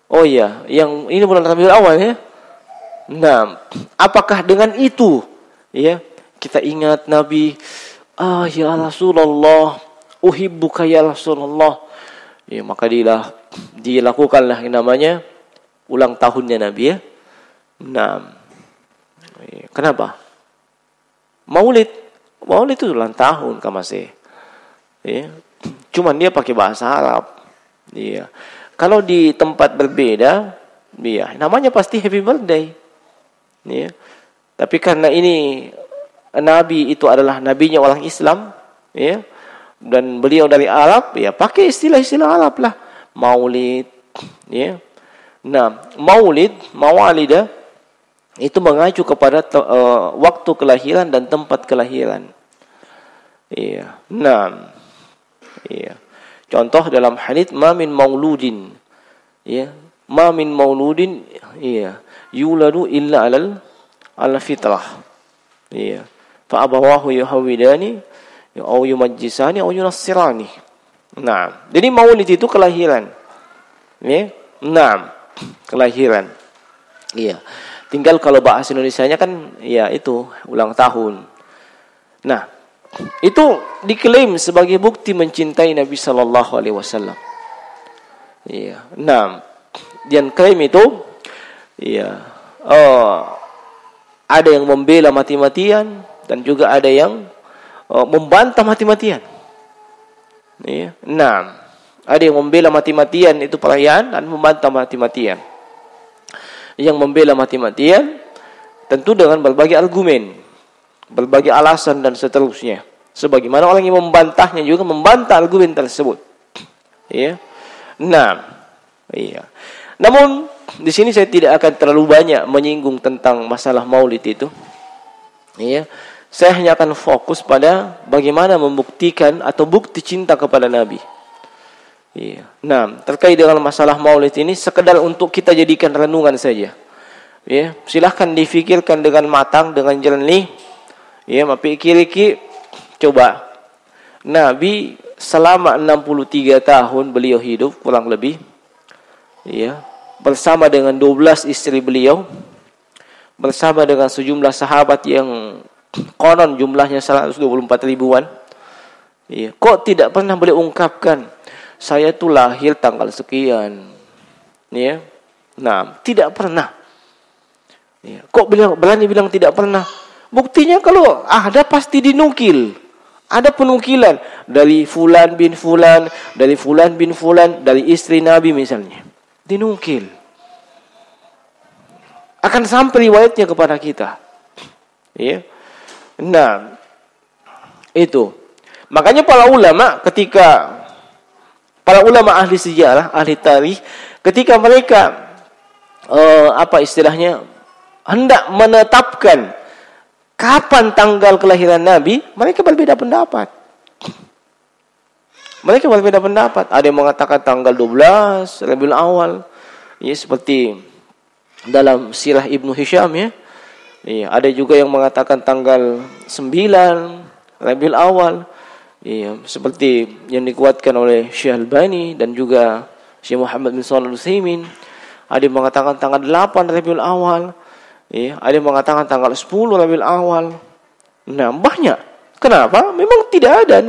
Oh iya, yang ini bulan Rabiul Awal, ya. Nah, apakah dengan itu, ya, kita ingat Nabi, ya Rasulullah, uhibbuka ya Rasulullah, ya, maka dilakukanlah yang namanya ulang tahunnya Nabi, ya. Nah, ya, kenapa? Maulid itu ulang tahun kamasih, ya. Cuman dia pakai bahasa Arab, ya. Kalau di tempat berbeda, ya, namanya pasti happy birthday, ya. Tapi karena ini Nabi itu adalah nabinya orang Islam, ya, dan beliau dari Arab, ya, pakai istilah-istilah Arab lah, Maulid, ya. Nah, mawalidah itu mengacu kepada waktu kelahiran dan tempat kelahiran. Iya. Nah, iya. Contoh dalam hadits, "Ma min mauludin," ya, ma min mauludin yuladu illa ala fitrah. Fa abawahu yuhawidani au yumajjisani au yunassirani. Nah, jadi maulid itu kelahiran. Kelahiran. Tinggal kalau bahasa Indonesianya kan itu ulang tahun. Nah, itu diklaim sebagai bukti mencintai Nabi sallallahu alaihi wasallam. Dan klaim itu ada yang membela mati-matian dan juga ada yang membantah mati-matian. Ada yang membela mati-matian itu perayaan dan membantah mati-matian. Yang membela mati-matian tentu dengan berbagai argumen, berbagai alasan dan seterusnya. Sebagaimana orang yang membantahnya juga membantah argumen tersebut. Namun di sini saya tidak akan terlalu banyak menyinggung tentang masalah maulid itu. Saya hanya akan fokus pada bagaimana membuktikan atau bukti cinta kepada Nabi. Terkait dengan masalah maulid ini sekedar untuk kita jadikan renungan saja. Silahkan difikirkan dengan matang, dengan jernih. Pikir-pikir, coba. Nabi selama 63 tahun beliau hidup kurang lebih. Bersama dengan 12 istri beliau, bersama dengan sejumlah sahabat yang konon jumlahnya 124 ribuan. Kok tidak pernah beliau ungkapkan saya tuh lahir tanggal sekian. Tidak pernah. Kok beliau berani bilang tidak pernah? Buktinya kalau ada pasti dinukil. Ada penukilan dari fulan bin fulan, dari fulan bin fulan, dari istri Nabi misalnya. Dinukil. Akan sampai riwayatnya kepada kita. Itu. Makanya para ulama ahli sejarah, ahli tarikh, ketika mereka hendak menetapkan kapan tanggal kelahiran Nabi, mereka berbeda pendapat. Ada yang mengatakan tanggal 12 Rabiul Awal. Seperti dalam Sirah Ibnu Hisham ada juga yang mengatakan tanggal 9 Rabiul Awal. Seperti yang dikuatkan oleh Syekh Albani dan juga Syekh Muhammad bin Shalih Al-Utsaimin. Ada yang mengatakan tanggal 8 Rabiul Awal. Ada yang mengatakan tanggal 10 Rabiul Awal. Banyak. Kenapa? Memang tidak ada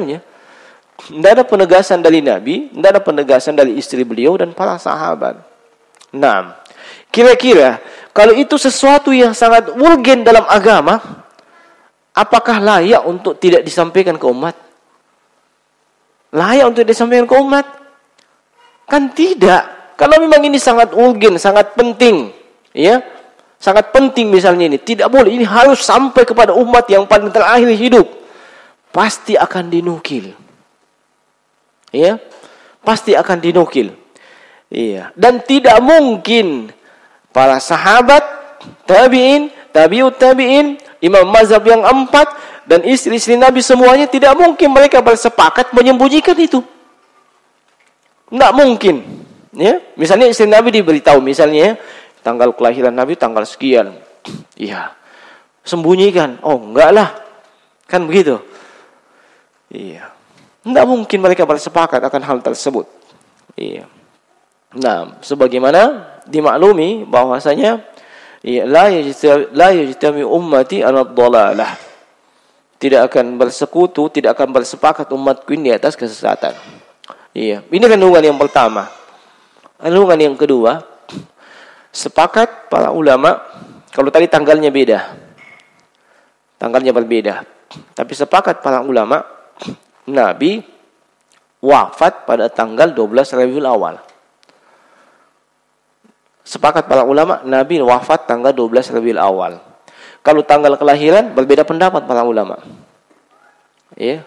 tidak ada penegasan dari Nabi, tidak ada penegasan dari istri beliau dan para sahabat. Kira-kira kalau itu sesuatu yang sangat urgen dalam agama, apakah layak untuk tidak disampaikan ke umat? Layak untuk disampaikan ke umat? Kan tidak. Kalau memang ini sangat urgen, sangat penting, sangat penting misalnya ini, tidak boleh, ini harus sampai kepada umat yang paling terakhir hidup. Pasti akan dinukil. Pasti akan dinukil. Dan tidak mungkin para sahabat, tabi'in, tabi'ut tabi'in, imam mazhab yang 4 dan istri-istri Nabi semuanya tidak mungkin mereka bersepakat menyembunyikan itu. Tidak mungkin. Misalnya istri Nabi diberitahu misalnya tanggal kelahiran Nabi tanggal sekian. Sembunyikan. Oh, enggak lah. Kan begitu. Tidak mungkin mereka bersepakat akan hal tersebut. Sebagaimana dimaklumi bahwasanya la yajtami ummati ala dhalalah. Tidak akan bersekutu, tidak akan bersepakat umatku ini di atas kesesatan. Ini kandungan yang pertama. Kandungan yang kedua, sepakat para ulama, kalau tadi tanggalnya beda. Tanggalnya berbeda. Tapi sepakat para ulama, Nabi wafat pada tanggal 12 Rabiul Awal. Sepakat para ulama, Nabi wafat tanggal 12 Rabiul Awal. Kalau tanggal kelahiran, berbeda pendapat para ulama. Ini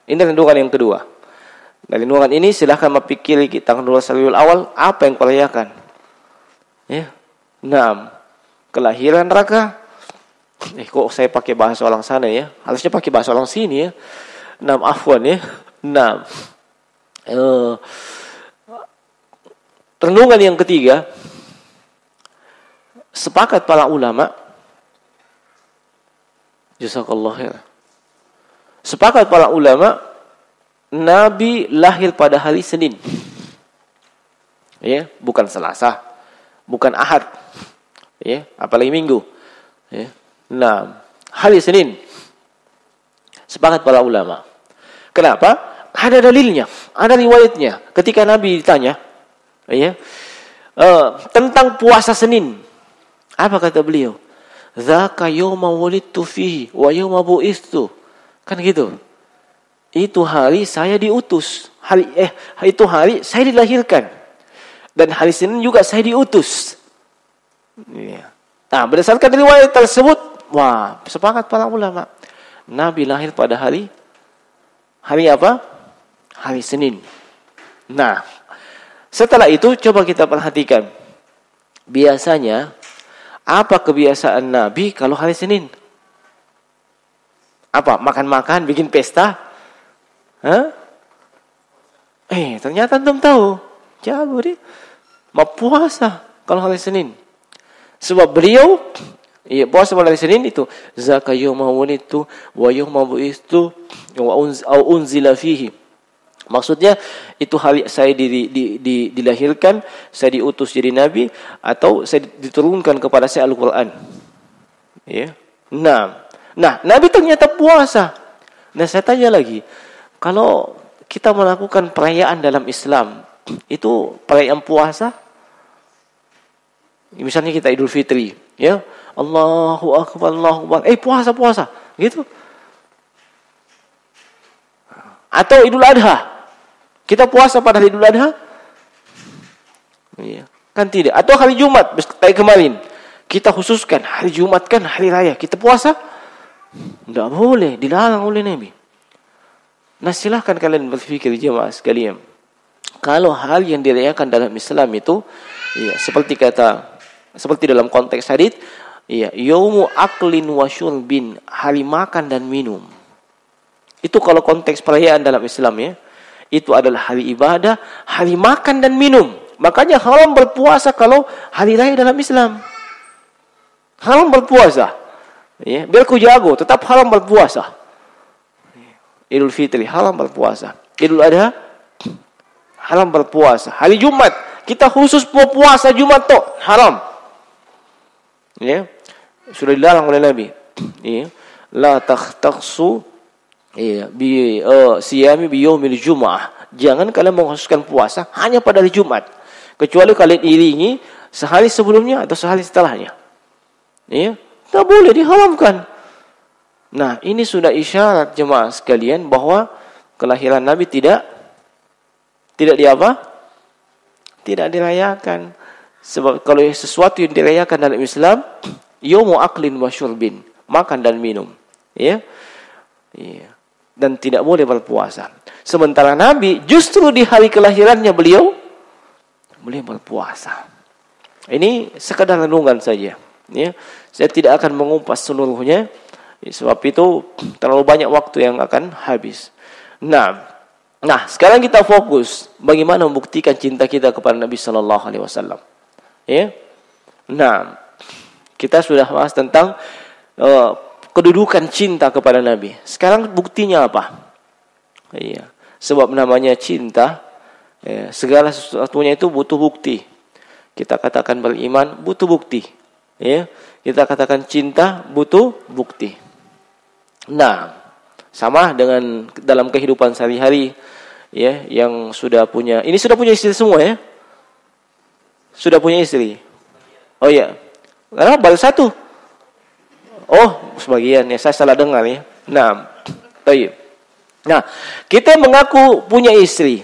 kandungan yang kedua. Dari kandungan ini silahkan memikiri tanggal 12 Rabiul Awal, apa yang kulayakan. Kelahiran raka. Kok saya pakai bahasa orang sana ya? Harusnya pakai bahasa orang sini ya. Afwan ya. renungan yang ketiga, sepakat para ulama, jazakallahu khair. Sepakat para ulama, Nabi lahir pada hari Senin. Ya, bukan Selasa, bukan Ahad. Ya, apalagi Minggu. Ya. Nah, hari Senin. Sepakat para ulama. Kenapa? Ada dalilnya, ada riwayatnya. Ketika Nabi ditanya, ya, tentang puasa Senin, apa kata beliau? Dzaka yauma wulidtu fihi wa yauma bu'istu. Kan gitu. Itu hari saya diutus. Itu hari saya dilahirkan. Dan hari Senin juga saya diutus. Ya. Nah, berdasarkan riwayat tersebut, wah, sepakat para ulama. Nabi lahir pada hari apa? Hari Senin. Nah, setelah itu coba kita perhatikan. Biasanya apa kebiasaan Nabi kalau hari Senin? Apa? Makan-makan, bikin pesta? Hah? Ternyata antum tahu. Jago dia. Mau puasa kalau hari Senin. Sebab beliau puasa pada hari Senin itu zaka yauma wulidtu wa yauma bu'istu wa unzila fihi. Maksudnya itu hari saya dilahirkan, saya diutus jadi nabi, atau saya diturunkan kepada saya Al-Qur'an. Ya. Nah, Nabi ternyata puasa. Nah, saya tanya lagi, kalau kita melakukan perayaan dalam Islam, itu perayaan puasa? Misalnya kita Idul Fitri, ya. Allahu Akbar, Allahu Akbar. Puasa, gitu. Atau Idul Adha. Kita puasa pada hari Idul Adha? Iya, kan tidak. Atau hari Jumat, kayak kemarin. Kita khususkan hari Jumat kan hari raya. Kita puasa? Tidak boleh, dilarang oleh Nabi. Nah, silahkan kalian berpikir jemaah sekalian. Kalau hal yang dirayakan dalam Islam itu, ya, seperti dalam konteks hadits, ya, yaumu aklin wa syurbin, hari makan dan minum. Itu kalau konteks perayaan dalam Islam, ya. Itu adalah hari ibadah, hari makan dan minum. Makanya haram berpuasa kalau hari raya dalam Islam. Haram berpuasa. Ya, biar ku jago, tetap haram berpuasa. Idul Fitri haram berpuasa. Idul Adha haram berpuasa. Hari Jumat kita khusus puasa Jumat tuh haram. Ya. Sudah dilarang oleh Nabi. Ya. La takhtassu siyami bi yaumil Jum'ah. Jangan kalian mengkhususkan puasa hanya pada hari Jumat, kecuali kalian iringi sehari sebelumnya atau sehari setelahnya. Ya, tak boleh, diharamkan. Nah, ini sudah isyarat jemaah sekalian bahwa kelahiran Nabi tidak tidak dirayakan. Sebab kalau sesuatu yang dirayakan dalam Islam, yaumu aklin wa syurbin, makan dan minum. Ya. Iya. Dan tidak boleh berpuasa. Sementara Nabi justru di hari kelahirannya beliau boleh berpuasa. Ini sekadar renungan saja. Ya. Saya tidak akan mengupas seluruhnya. Sebab itu terlalu banyak waktu yang akan habis. Nah, sekarang kita fokus bagaimana membuktikan cinta kita kepada Nabi sallallahu alaihi wasallam. Ya. Nah, kita sudah bahas tentang kedudukan cinta kepada Nabi. Sekarang buktinya apa? Iya. Sebab namanya cinta, ya, segala sesuatunya itu butuh bukti. Kita katakan beriman butuh bukti. Ya. Kita katakan cinta butuh bukti. Nah, sama dengan dalam kehidupan sehari-hari, ya, yang sudah punya istri semua, ya. Sudah punya istri. Oh ya. Karena baru satu. Oh, sebagian, ya, saya salah dengar, ya. Nah, baik. Nah, kita mengaku punya istri,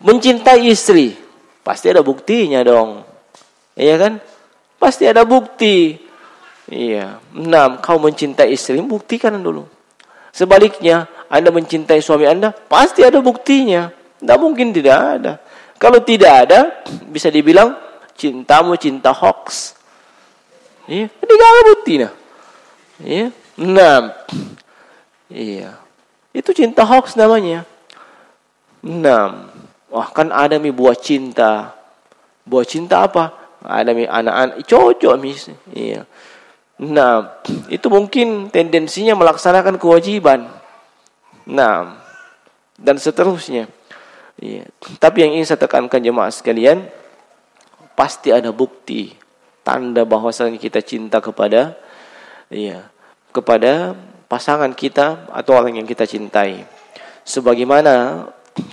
mencintai istri, pasti ada buktinya dong. Iya kan? Pasti ada bukti. Iya. Nah, kau mencintai istri, buktikan dulu. Sebaliknya, Anda mencintai suami Anda, pasti ada buktinya. Tidak mungkin tidak ada. Kalau tidak ada, bisa dibilang cintamu cinta hoax. Iya, tidak ada buktinya. Iya. Nah, iya. Itu cinta hoax namanya. Nah, wah, kan ada buah cinta. Buah cinta apa? Ada anak-anak cocok mis. Iya. Nah, itu mungkin tendensinya melaksanakan kewajiban. Nah, dan seterusnya. Iya. Tapi yang ingin saya tekankan jemaah sekalian, pasti ada bukti tanda bahwasanya kita cinta kepada kepada pasangan kita atau orang yang kita cintai. Sebagaimana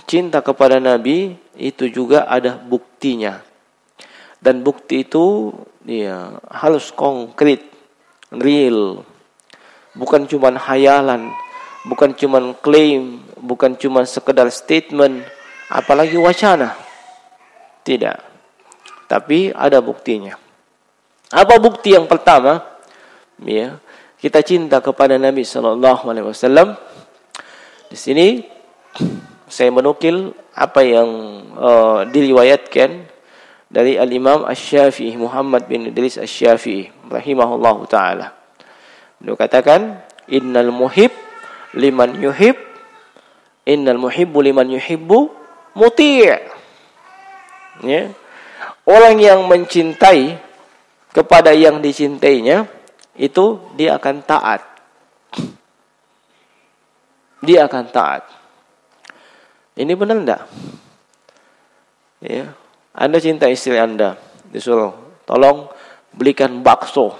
cinta kepada Nabi itu juga ada buktinya. Dan bukti itu harus konkret, real. Bukan cuma hayalan, bukan cuma klaim, bukan cuma sekedar statement, apalagi wacana. Tidak. Tapi ada buktinya. Apa bukti yang pertama? Kita cinta kepada Nabi sallallahu alaihi wasallam. Di sini saya menukil apa yang diriwayatkan dari Al-Imam Asy-Syafi'i, Muhammad bin Idris Asy-Syafi'i rahimahullahu taala. Beliau katakan, innal muhibbu liman yuhibbu muti'. Ya. Orang yang mencintai kepada yang dicintainya, itu dia akan taat. Dia akan taat. Ini benar enggak? Ya. Anda cinta istri Anda, disuruh tolong belikan bakso.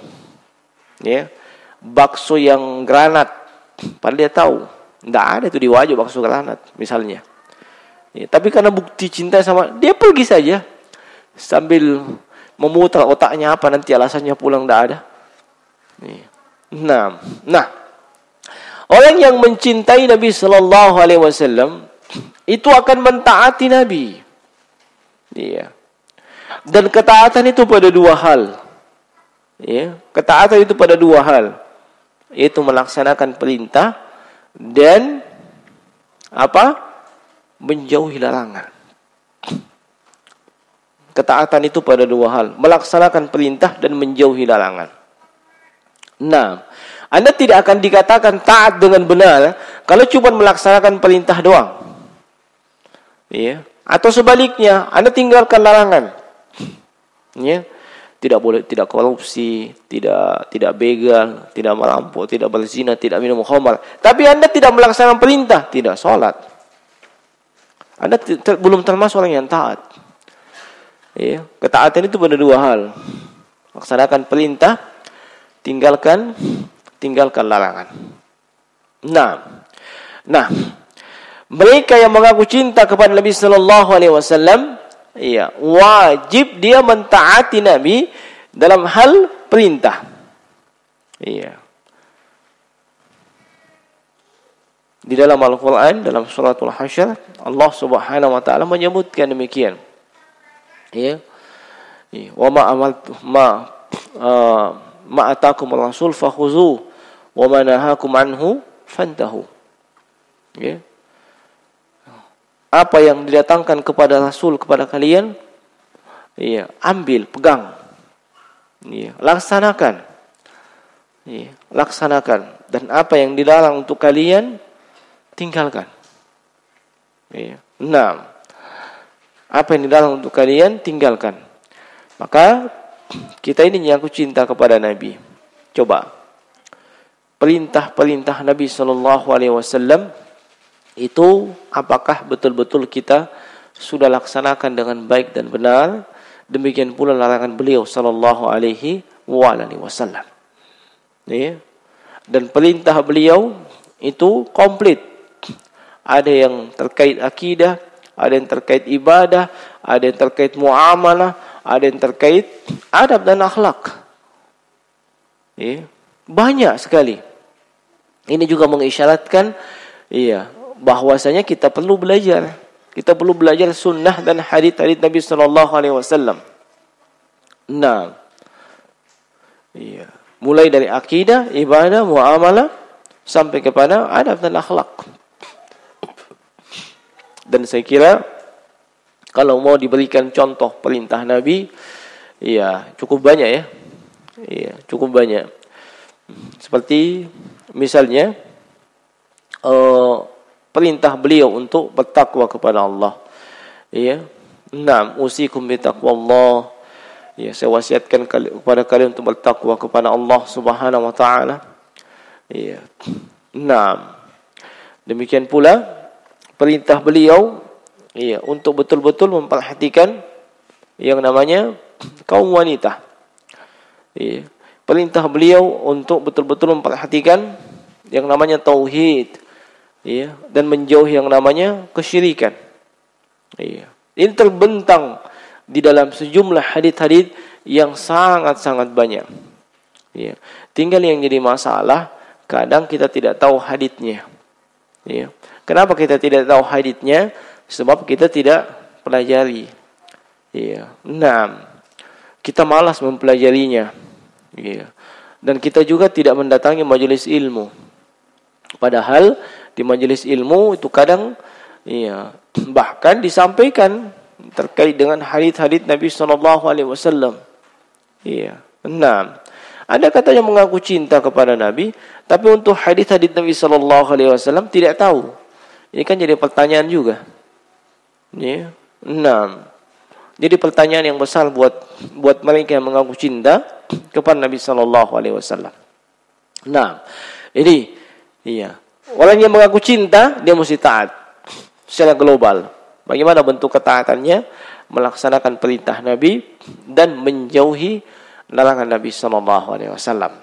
Ya. Bakso yang granat. Padahal dia tahu enggak ada itu di Wajo bakso granat misalnya. Ya, tapi karena bukti cinta sama dia, pergi saja sambil memutar otaknya apa nanti alasannya pulang enggak ada. Ya. Nah, orang yang mencintai Nabi sallallahu alaihi wasallam itu akan mentaati Nabi. Iya. Dan ketaatan itu pada dua hal. Ya, ketaatan itu pada dua hal. Yaitu melaksanakan perintah dan menjauhi larangan. Ketaatan itu pada dua hal, melaksanakan perintah dan menjauhi larangan. Nah, Anda tidak akan dikatakan taat dengan benar kalau cuma melaksanakan perintah doang. Ya. Atau sebaliknya, Anda tinggalkan larangan. Ya. Tidak boleh, tidak korupsi, tidak begal, tidak merampok, tidak berzina, tidak minum khamar. Tapi Anda tidak melaksanakan perintah, tidak sholat. Anda belum termasuk orang yang taat. Ya. Ketaatan itu pada dua hal. Laksanakan perintah, tinggalkan larangan. Nah, mereka yang mengaku cinta kepada Nabi sallallahu alaihi wasallam, wajib dia mentaati Nabi dalam hal perintah. Di dalam Al-Qur'an, dalam suratul Hasyr, Allah Subhanahu wa taala menyebutkan demikian. Wa ma atakum rasul fakhuzuh wa ma nahakum anhu fantahu. Apa yang didatangkan kepada Rasul kepada kalian, ambil, pegang, laksanakan, laksanakan. Dan apa yang dilarang untuk kalian, tinggalkan. Apa yang dilarang untuk kalian, tinggalkan. Maka kita ini yang cinta kepada Nabi. Coba perintah-perintah Nabi sallallahu alaihi wasallam itu apakah betul-betul kita sudah laksanakan dengan baik dan benar? Demikian pula larangan beliau sallallahu alaihi wasallam. Dan perintah beliau itu komplit. Ada yang terkait akidah, ada yang terkait ibadah, ada yang terkait muamalah, ada yang terkait adab dan akhlak. Banyak sekali. Ini juga mengisyaratkan bahwasanya kita perlu belajar. Kita perlu belajar sunnah dan hadits Nabi sallallahu alaihi wasallam. Mulai dari akidah, ibadah, muamalah sampai kepada adab dan akhlak. Dan saya kira kalau mau diberikan contoh perintah Nabi, cukup banyak cukup banyak. Seperti misalnya perintah beliau untuk bertakwa kepada Allah. Naam, usikum bitaqwallah. Ya, saya wasiatkan kepada kalian untuk bertakwa kepada Allah Subhanahu wa taala. Ya. Naam. Demikian pula perintah beliau ya untuk betul-betul memperhatikan yang namanya kaum wanita. Ya. Perintah beliau untuk betul-betul memperhatikan yang namanya tauhid, ya, dan menjauhi yang namanya kesyirikan. Ya. Ini terbentang di dalam sejumlah hadits-hadits yang sangat-sangat banyak. Ya. Tinggal yang jadi masalah, kadang kita tidak tahu haditsnya. Ya. Kenapa kita tidak tahu haditsnya? Sebab kita tidak pelajari. Ya. Nah, kita malas mempelajarinya. Ya. Dan kita juga tidak mendatangi majelis ilmu. Padahal di majelis ilmu itu kadang ya, bahkan disampaikan terkait dengan hadits-hadits Nabi SAW. Iya. Nah, ada katanya mengaku cinta kepada Nabi, tapi untuk hadits-hadits Nabi SAW tidak tahu. Ini kan jadi pertanyaan juga. Iya. Nah, jadi pertanyaan yang besar buat mereka yang mengaku cinta kepada Nabi SAW. Nah, ini iya. Orang yang mengaku cinta dia mesti taat secara global. Bagaimana bentuk ketaatannya? Melaksanakan perintah Nabi dan menjauhi larangan Nabi SAW.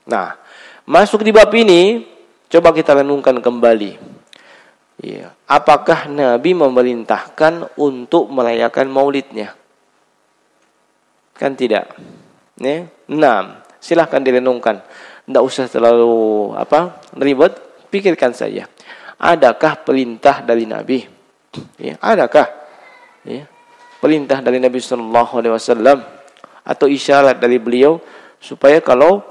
Nah, masuk di bab ini, coba kita renungkan kembali. Ya, apakah Nabi memerintahkan untuk merayakan maulidnya? Kan tidak. Ya? Nah, silahkan direnungkan. Tidak usah terlalu ribet, pikirkan saja. Adakah perintah dari Nabi? Ya, adakah ya, perintah dari Nabi SAW atau isyarat dari beliau supaya kalau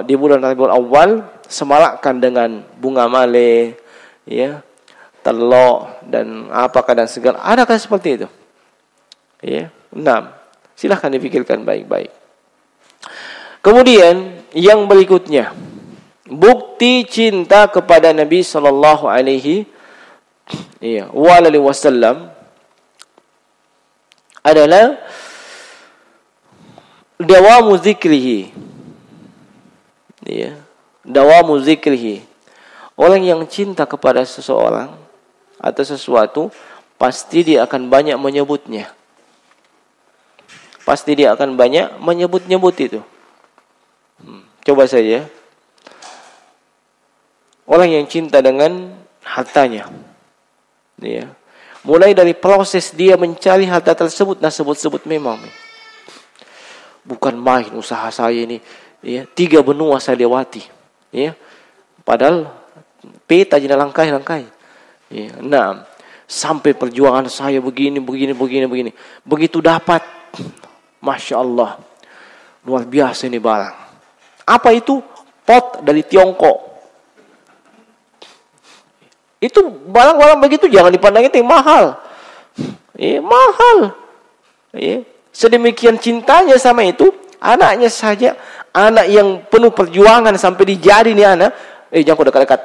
di bulan Rabiul Awal semarakkan dengan bunga male, ya, telok dan apakah dan segala. Adakah seperti itu? Ya, nah, silahkan dipikirkan baik-baik. Kemudian yang berikutnya, bukti cinta kepada Nabi Sallallahu Alaihi Wasallam adalah dawamu zikrihi. Ya, dawamu zikrihi. Orang yang cinta kepada seseorang atau sesuatu pasti dia akan banyak menyebutnya. Pasti dia akan banyak menyebut-nyebut itu. Coba saja. Orang yang cinta dengan hartanya. Ya. Mulai dari proses dia mencari harta tersebut, nah sebut-sebut memang. Bukan main usaha saya ini, ya, 3 benua saya lewati. Ya. Padahal peta jadi langkai-langkai. Ya. Nah, sampai perjuangan saya begini. Begitu dapat, Masya Allah, luar biasa ini barang. Apa itu? Pot dari Tiongkok. Itu barang-barang begitu jangan dipandang itu mahal. Mahal. Sedemikian cintanya sama itu, anaknya saja, anak yang penuh perjuangan sampai dijadi nih anak, jangan kau dekat-dekat.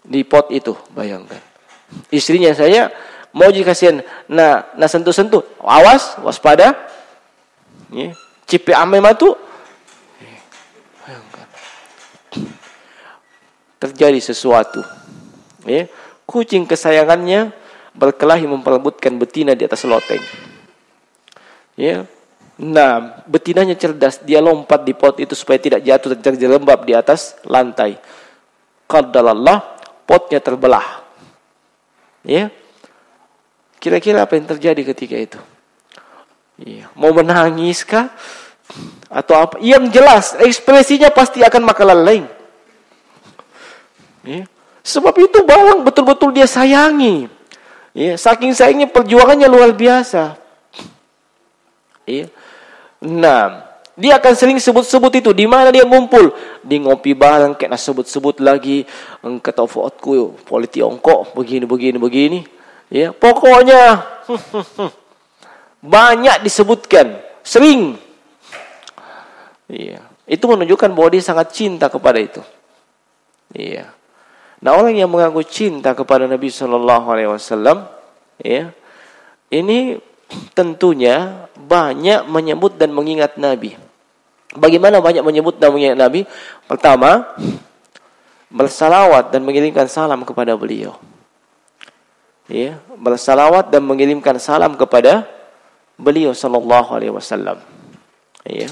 Di pot itu, bayangkan. Istrinya saya mau dikasihin, nah sentuh-sentuh, awas, waspada. Cipe ame matu. Bayangkan. Terjadi sesuatu. Ya, kucing kesayangannya berkelahi memperebutkan betina di atas loteng. Ya. Nah, betinanya cerdas, dia lompat di pot itu supaya tidak jatuh dan terjerembab di atas lantai. Qaddarallah, potnya terbelah. Ya. Kira-kira apa yang terjadi ketika itu? Ya. Mau menangis kah? Atau apa? Yang jelas, ekspresinya pasti akan makalah lain. Ya. Sebab itu barang betul-betul dia sayangi. Ya, saking sayangnya perjuangannya luar biasa. Ya. Nah, dia akan sering sebut-sebut itu. Di mana dia ngumpul? Di ngopi bareng, kena sebut-sebut lagi. Kata fotku, politi ongkok, begini. Ya, pokoknya banyak disebutkan, sering. Ya, itu menunjukkan bahwa dia sangat cinta kepada itu. Iya. Nah, orang yang mengaku cinta kepada Nabi Sallallahu Alaihi Wasallam, ya, ini tentunya banyak menyebut dan mengingat Nabi. Bagaimana banyak menyebut dan mengingat Nabi? Pertama, bersalawat dan mengirimkan salam kepada beliau. Ya, bersalawat dan mengirimkan salam kepada beliau sallallahu alaihi wasallam. Ya.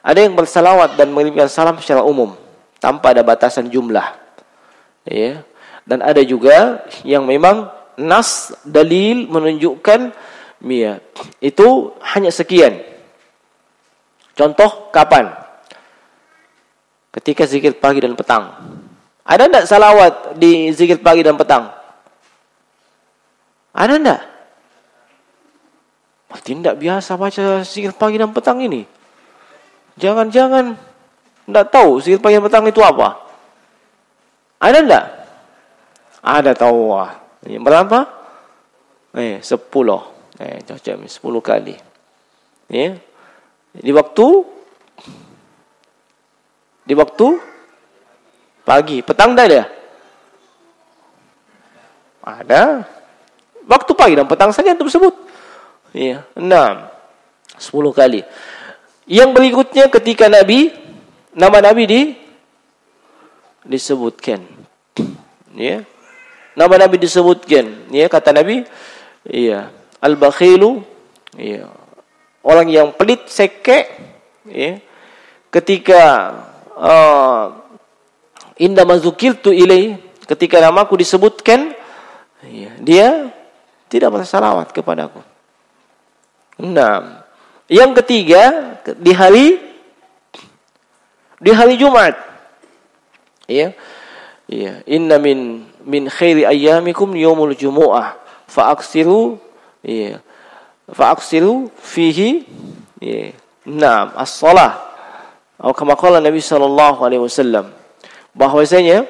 Ada yang bersalawat dan mengirimkan salam secara umum tanpa ada batasan jumlah. Ya. Dan ada juga yang memang nas dalil menunjukkan ya, itu hanya sekian. Contoh kapan? Ketika zikir pagi dan petang. Ada enggak salawat di zikir pagi dan petang? Ada enggak? Berarti enggak biasa baca zikir pagi dan petang ini. Jangan-jangan enggak tahu zikir pagi dan petang itu apa? Ada enggak? Ada tahu. Berapa? 10. Cocok 10 kali. Ya. Di waktu pagi, petang dah ada? Ada. Waktu pagi dan petang saja tersebut. Ya, 6. 10 kali. Yang berikutnya ketika nama Nabi disebutkan. Ya. Nama Nabi disebutkan. Ya, kata Nabi, iya, al-bakhilu, iya, orang yang pelit, seke, ya, ketika indama dzukirtu ilai, ketika namaku disebutkan, ya, dia tidak bersalawat kepadaku. 6. Yang ketiga, di hari Jumat. Ya. Ya, inna min khairi ayyamikum yaumul jumu'ah fa'aksiru, ya, fa'aksiru fihi, ya, na'am as-shalah. Atau kama qala Nabi sallallahu alaihi wasallam, bahwasanya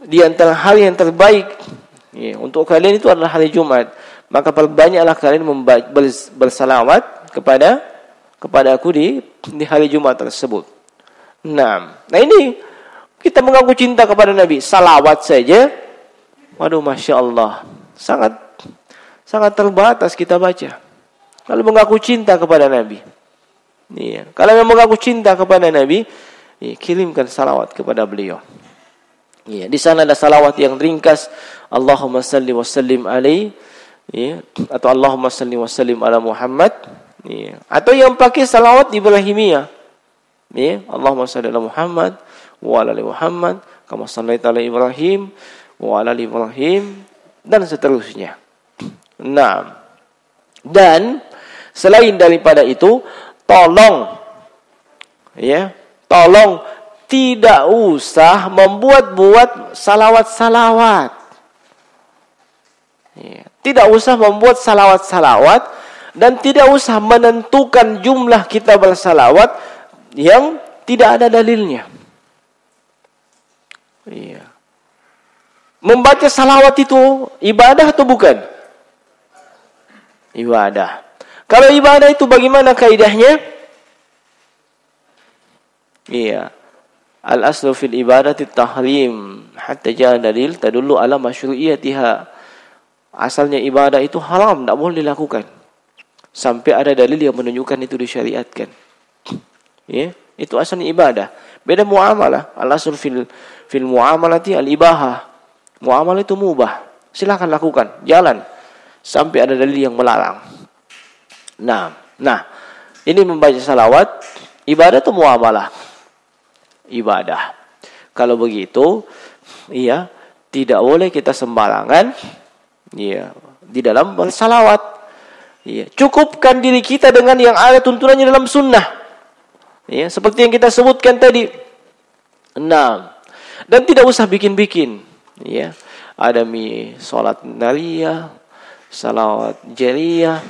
di antara hal yang terbaik, ya, untuk kalian itu adalah hari Jumat, maka perbanyaklah kalian bersalawat kepada aku di hari Jumat tersebut. Nah ini kita mengaku cinta kepada Nabi, salawat saja, waduh, masya Allah, sangat terbatas kita baca. Kalau mengaku cinta kepada Nabi, iya, kalau mengaku cinta kepada Nabi, iya, kirimkan salawat kepada beliau. Iya, di sana ada salawat yang ringkas, Allahumma salli wa sallim alaihi, iya, atau Allahumma salli wa sallim ala Muhammad, iya, atau yang pakai salawat Ibrahimiyah, iya, Allahumma salli ala Muhammad wa ala ali Muhammad kama shallaita ala Ibrahim wa ala ali Ibrahim, dan seterusnya. Nah, dan selain daripada itu, tolong tidak usah membuat salawat-salawat. Ya, tidak usah membuat salawat-salawat, dan tidak usah menentukan jumlah kita bersalawat yang tidak ada dalilnya. Iya. Membaca salawat itu ibadah atau bukan? Ibadah. Kalau ibadah itu bagaimana kaidahnya? Iya. Al-aslu fil ibadati tahrim hatta jaa dalil tadullu ala masyru'iyatiha. Asalnya ibadah itu haram, tidak boleh dilakukan sampai ada dalil yang menunjukkan itu disyariatkan. Ya, itu asalnya ibadah. Beda muamalah. Al-aslu fil muamalati al-ibahah. Muamalah itu mubah. Silakan lakukan, jalan sampai ada dalil yang melarang. Nah, ini membaca salawat ibadah atau muamalah? Ibadah. Kalau begitu, iya, tidak boleh kita sembarangan, iya, di dalam bersalawat. Iya, cukupkan diri kita dengan yang ada tuntunannya dalam sunnah. Iya, seperti yang kita sebutkan tadi. Nah, dan tidak usah bikin-bikin. Iya, ada salat nariyah, salawat jariyah,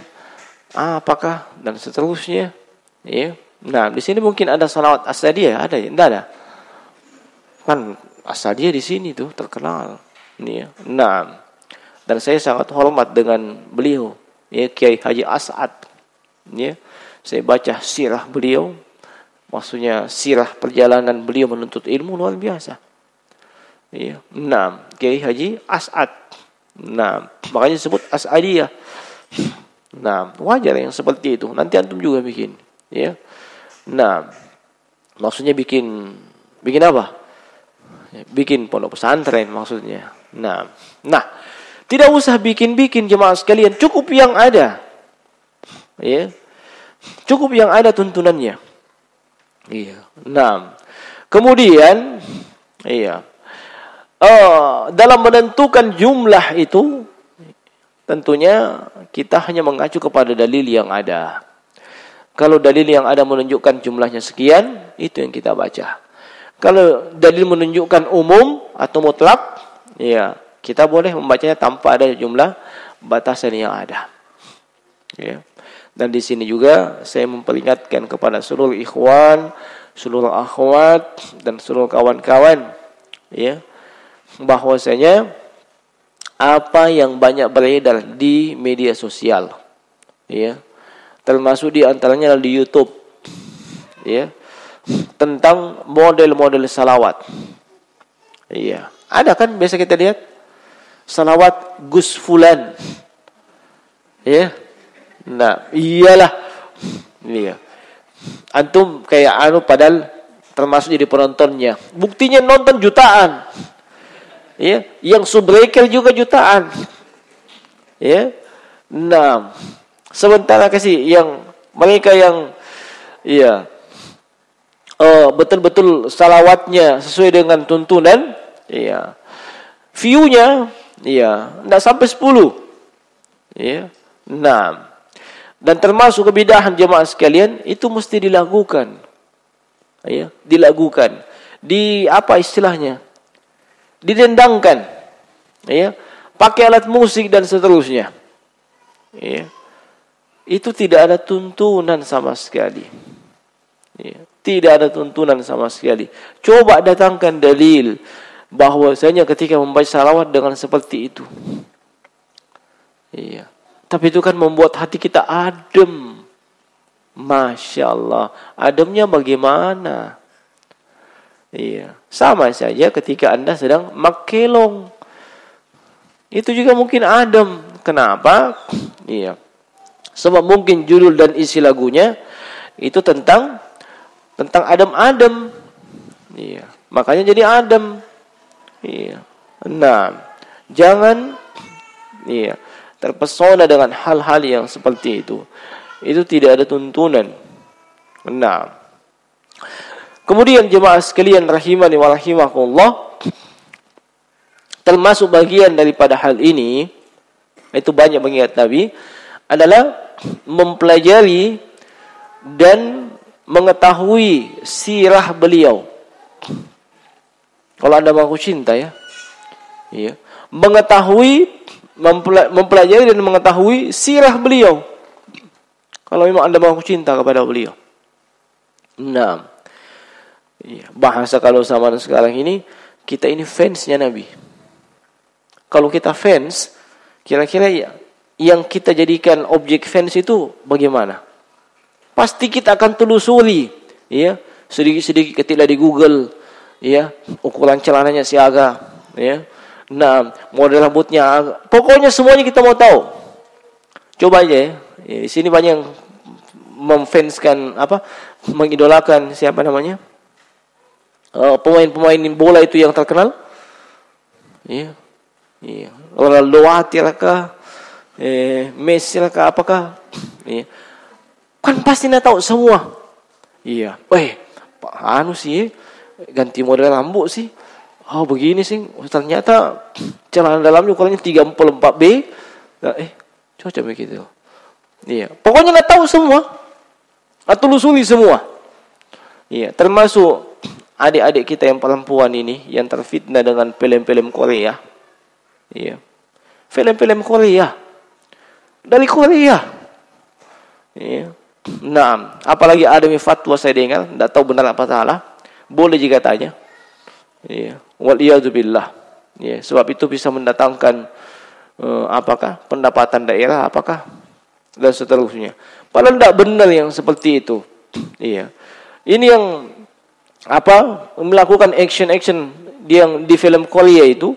apakah dan seterusnya. Iya. Nah, di sini mungkin ada salawat asadiyah, ada ya? Tidak ada. Kan asadiyah di sini tuh terkenal. Iya. Nah, dan saya sangat hormat dengan beliau, ya, Kiai Haji As'ad. Ya. Saya baca sirah beliau, maksudnya sirah perjalanan beliau menuntut ilmu luar biasa. Iya. Nah, Kiai Haji As'ad. Nah, makanya disebut As'adiyah. Nah, wajar yang seperti itu. Nanti antum juga bikin, ya. Nah, maksudnya bikin apa? Bikin pondok pesantren maksudnya. Nah, tidak usah bikin jemaah sekalian, cukup yang ada. Ya. Cukup yang ada tuntunannya. Iya. Nah, kemudian dalam menentukan jumlah itu tentunya kita hanya mengacu kepada dalil yang ada. Kalau dalil yang ada menunjukkan jumlahnya sekian, itu yang kita baca. Kalau dalil menunjukkan umum atau mutlak, ya, kita boleh membacanya tanpa ada jumlah batasan yang ada. Ya. Dan di sini juga saya memperingatkan kepada seluruh ikhwan, seluruh akhwat dan seluruh kawan-kawan, ya, bahwasanya apa yang banyak beredar di media sosial, ya, termasuk di antaranya di YouTube, ya, tentang model-model salawat. Iya, ada kan biasa kita lihat salawat Gus Fulan. Ya. Nah, iyalah. Iya. Antum kayak padahal termasuk jadi penontonnya. Buktinya nonton jutaan. Ya, yang subbreaker juga jutaan. Ya. Nah, sementara kasih yang mereka yang betul-betul salawatnya sesuai dengan tuntunan, view-nya enggak sampai 10. Ya. Nah, dan termasuk kebidahan jemaah sekalian itu mesti dilakukan. Ya, dilakukan. Apa istilahnya? Didendangkan, ya, pakai alat musik dan seterusnya, ya. Itu tidak ada tuntunan sama sekali, ya. Tidak ada tuntunan sama sekali. Coba datangkan dalil bahwasanya ketika membaca salawat dengan seperti itu, iya. Tapi itu kan membuat hati kita adem. Masya Allah, ademnya bagaimana? Iya, sama saja ketika Anda sedang makelong. Itu juga mungkin adem. Kenapa? Iya. Sebab mungkin judul dan isi lagunya itu tentang adem-adem. Iya, makanya jadi adem. Iya. Nah, jangan terpesona dengan hal-hal yang seperti itu. Itu tidak ada tuntunan. Nah, kemudian jemaah sekalian rahimani wa rahimakumullah, termasuk bagian daripada hal ini, itu banyak mengingat Nabi, adalah mempelajari dan mengetahui sirah beliau. Kalau Anda mengaku cinta, ya, iya, mempelajari dan mengetahui sirah beliau. Kalau memang Anda mengaku cinta kepada beliau. Nah, iya, bahasa kalau zaman sekarang ini, kita ini fansnya Nabi. Kalau kita fans, kira-kira yang kita jadikan objek fans itu bagaimana? Pasti kita akan telusuri, ya, sedikit-sedikit ketiklah di Google, ya, ukuran celananya si Aga, ya, nah, model rambutnya, pokoknya semuanya kita mau tahu. Coba aja, ya, di sini banyak yang memfanskan mengidolakan siapa namanya? Pemain-pemain bola itu yang terkenal, iya, Ronaldo kah, Messi kah, apakah, iya, kan pasti anda tahu semua, iya, sih, ganti model rambut sih, begini sih, ternyata celana dalamnya ukurannya 34B, cocok begitu, iya, pokoknya anda tahu semua, atau lusuri semua, iya, termasuk adik-adik kita yang perempuan ini yang terfitnah dengan film-film Korea. Iya. Film-film Korea. Dari Korea. Iya. Nah, apalagi ada fatwa saya dengar, enggak tahu benar apa salah. Boleh jika tanya. Iya. Waliyadzubillah. Iya, sebab itu bisa mendatangkan apakah pendapatan daerah, apakah dan seterusnya. Padahal enggak benar yang seperti itu. Iya. Ini yang melakukan action yang di film Korea itu,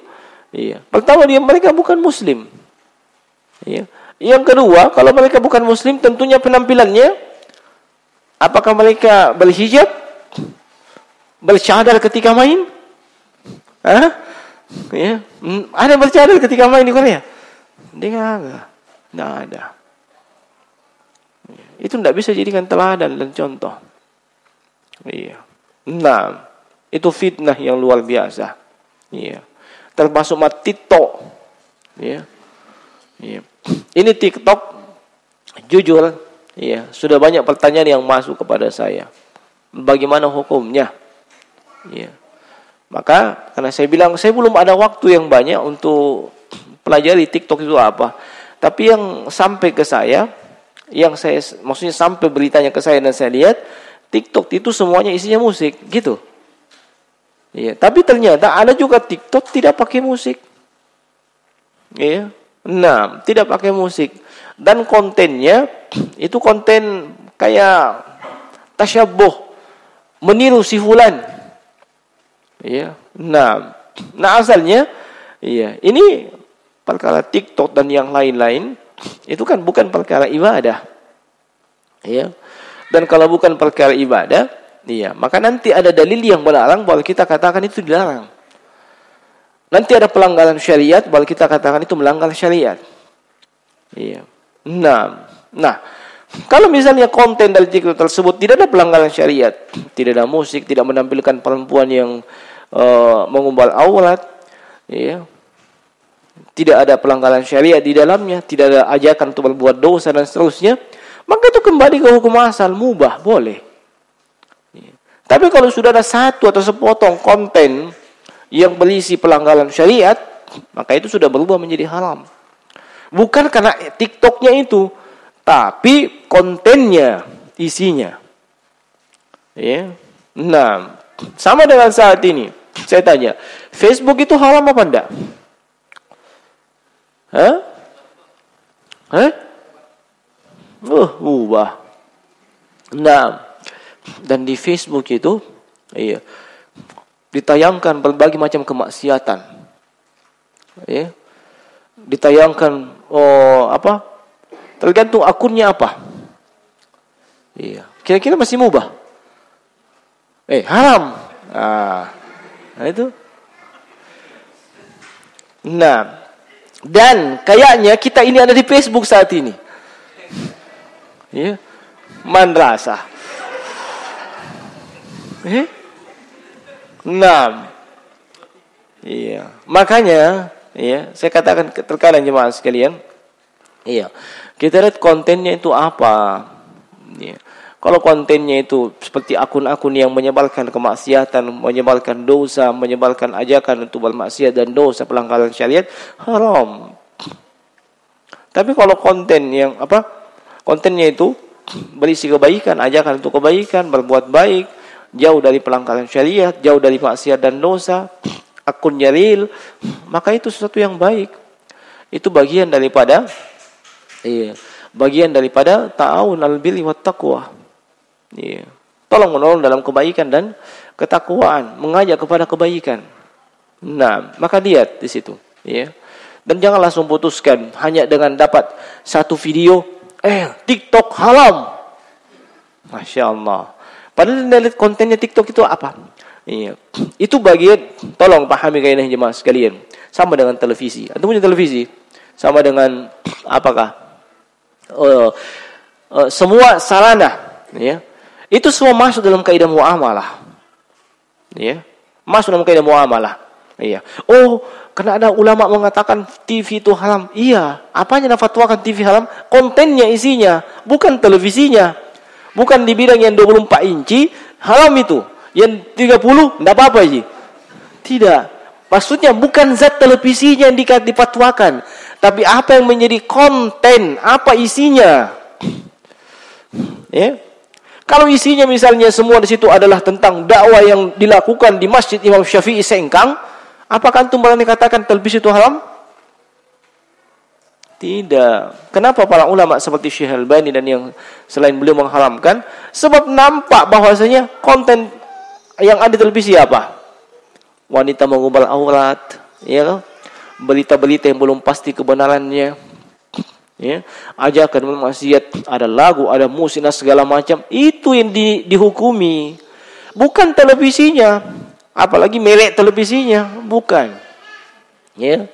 iya. Pertama mereka bukan muslim. Iya. Yang kedua, kalau mereka bukan muslim, tentunya penampilannya, apakah mereka berhijab, bercadar ketika main? Hah? Ya, ada yang bercadar ketika main di Korea? Tidak ada. Itu tidak bisa jadikan teladan dan contoh. Iya. Nah, itu fitnah yang luar biasa. Iya. Termasuk TikTok. Iya. Iya. Ini TikTok, jujur, iya, sudah banyak pertanyaan yang masuk kepada saya. Bagaimana hukumnya? Iya. Maka karena saya bilang saya belum ada waktu yang banyak untuk pelajari TikTok itu apa. Tapi yang sampai ke saya, maksudnya sampai beritanya ke saya dan saya lihat, TikTok itu semuanya isinya musik, gitu. Iya. Tapi ternyata ada juga TikTok tidak pakai musik. Iya. Nah, tidak pakai musik. Dan kontennya itu konten kayak tasyabuh, meniru si fulan. Iya. Nah asalnya, iya, ini perkara TikTok dan yang lain-lain itu kan bukan perkara ibadah. Iya. Dan kalau bukan perkara ibadah, iya, maka nanti ada dalil yang melarang bahwa kita katakan itu dilarang. Nanti ada pelanggaran syariat, baru kita katakan itu melanggar syariat. Iya. Nah, kalau misalnya konten dari TikTok tersebut tidak ada pelanggaran syariat, tidak ada musik, tidak menampilkan perempuan yang mengumbal aurat, iya, tidak ada pelanggaran syariat di dalamnya, tidak ada ajakan untuk berbuat dosa dan seterusnya, maka itu kembali ke hukum asal, mubah, boleh. Iya. Tapi kalau sudah ada satu atau sepotong konten yang berisi pelanggaran syariat, maka itu sudah berubah menjadi haram. Bukan karena TikToknya itu, tapi kontennya, isinya. Ya. Nah, sama dengan saat ini, saya tanya, Facebook itu haram apa enggak? Hah? Ubah. Nah, dan di Facebook itu, iya, ditayangkan berbagai macam kemaksiatan. Ya. Ditayangkan tergantung akunnya apa. Iya. Kira-kira masih mubah? Haram. Nah itu. Nah, dan kayaknya kita ini ada di Facebook saat ini. Ya. Madrasah. Nah, iya. Makanya, iya, saya katakan terkadang jemaah sekalian, iya, kita lihat kontennya itu apa. Iya. Kalau kontennya itu seperti akun-akun yang menyebarkan kemaksiatan, menyebarkan dosa, menyebarkan ajakan untuk bermaksiat dan dosa pelanggaran syariat, haram. Tapi kalau konten yang kontennya itu berisi kebaikan, ajakan untuk kebaikan, berbuat baik, jauh dari pelanggaran syariat, jauh dari maksiat dan dosa, akunnya real, maka itu sesuatu yang baik. Itu bagian daripada ta'awun al-birri wat taqwa. Iya. Tolong menolong dalam kebaikan dan ketakwaan, mengajak kepada kebaikan. Nah, maka lihat di situ, ya. Dan jangan langsung putuskan hanya dengan dapat satu video, TikTok haram. Masya Allah. Padahal lihat kontennya TikTok itu apa? Iya. Itu bagian, tolong pahami kaidahnya jemaah sekalian. Sama dengan televisi. Antum punya televisi? Sama dengan apakah? Semua sarana, ya. Itu semua masuk dalam kaidah muamalah. Ya. Masuk dalam kaidah muamalah. Iya. Karena ada ulama mengatakan TV itu haram. Iya. Apanya yang fatwakan TV haram? Kontennya, isinya, bukan televisinya. Bukan di bidang yang 24 inci, haram itu. Yang 30, enggak apa-apa sih. Tidak. Maksudnya bukan zat televisinya yang dipatwakan, tapi apa yang menjadi konten, apa isinya. Ya. Kalau isinya misalnya semua di situ adalah tentang dakwah yang dilakukan di Masjid Imam Syafi'i Sengkang, apakah antum berani katakan televisi itu haram? Tidak. Kenapa para ulama seperti Syekh Albani dan yang selain beliau mengharamkan? Sebab nampak bahwasanya konten yang ada di televisi apa? Wanita mengumbal aurat, ya, berita-berita yang belum pasti kebenarannya, Ya, ajakan bermaksiat, ada lagu, ada musik dan segala macam, itu yang dihukumi, bukan televisinya, apalagi merek televisinya, bukan. Ya.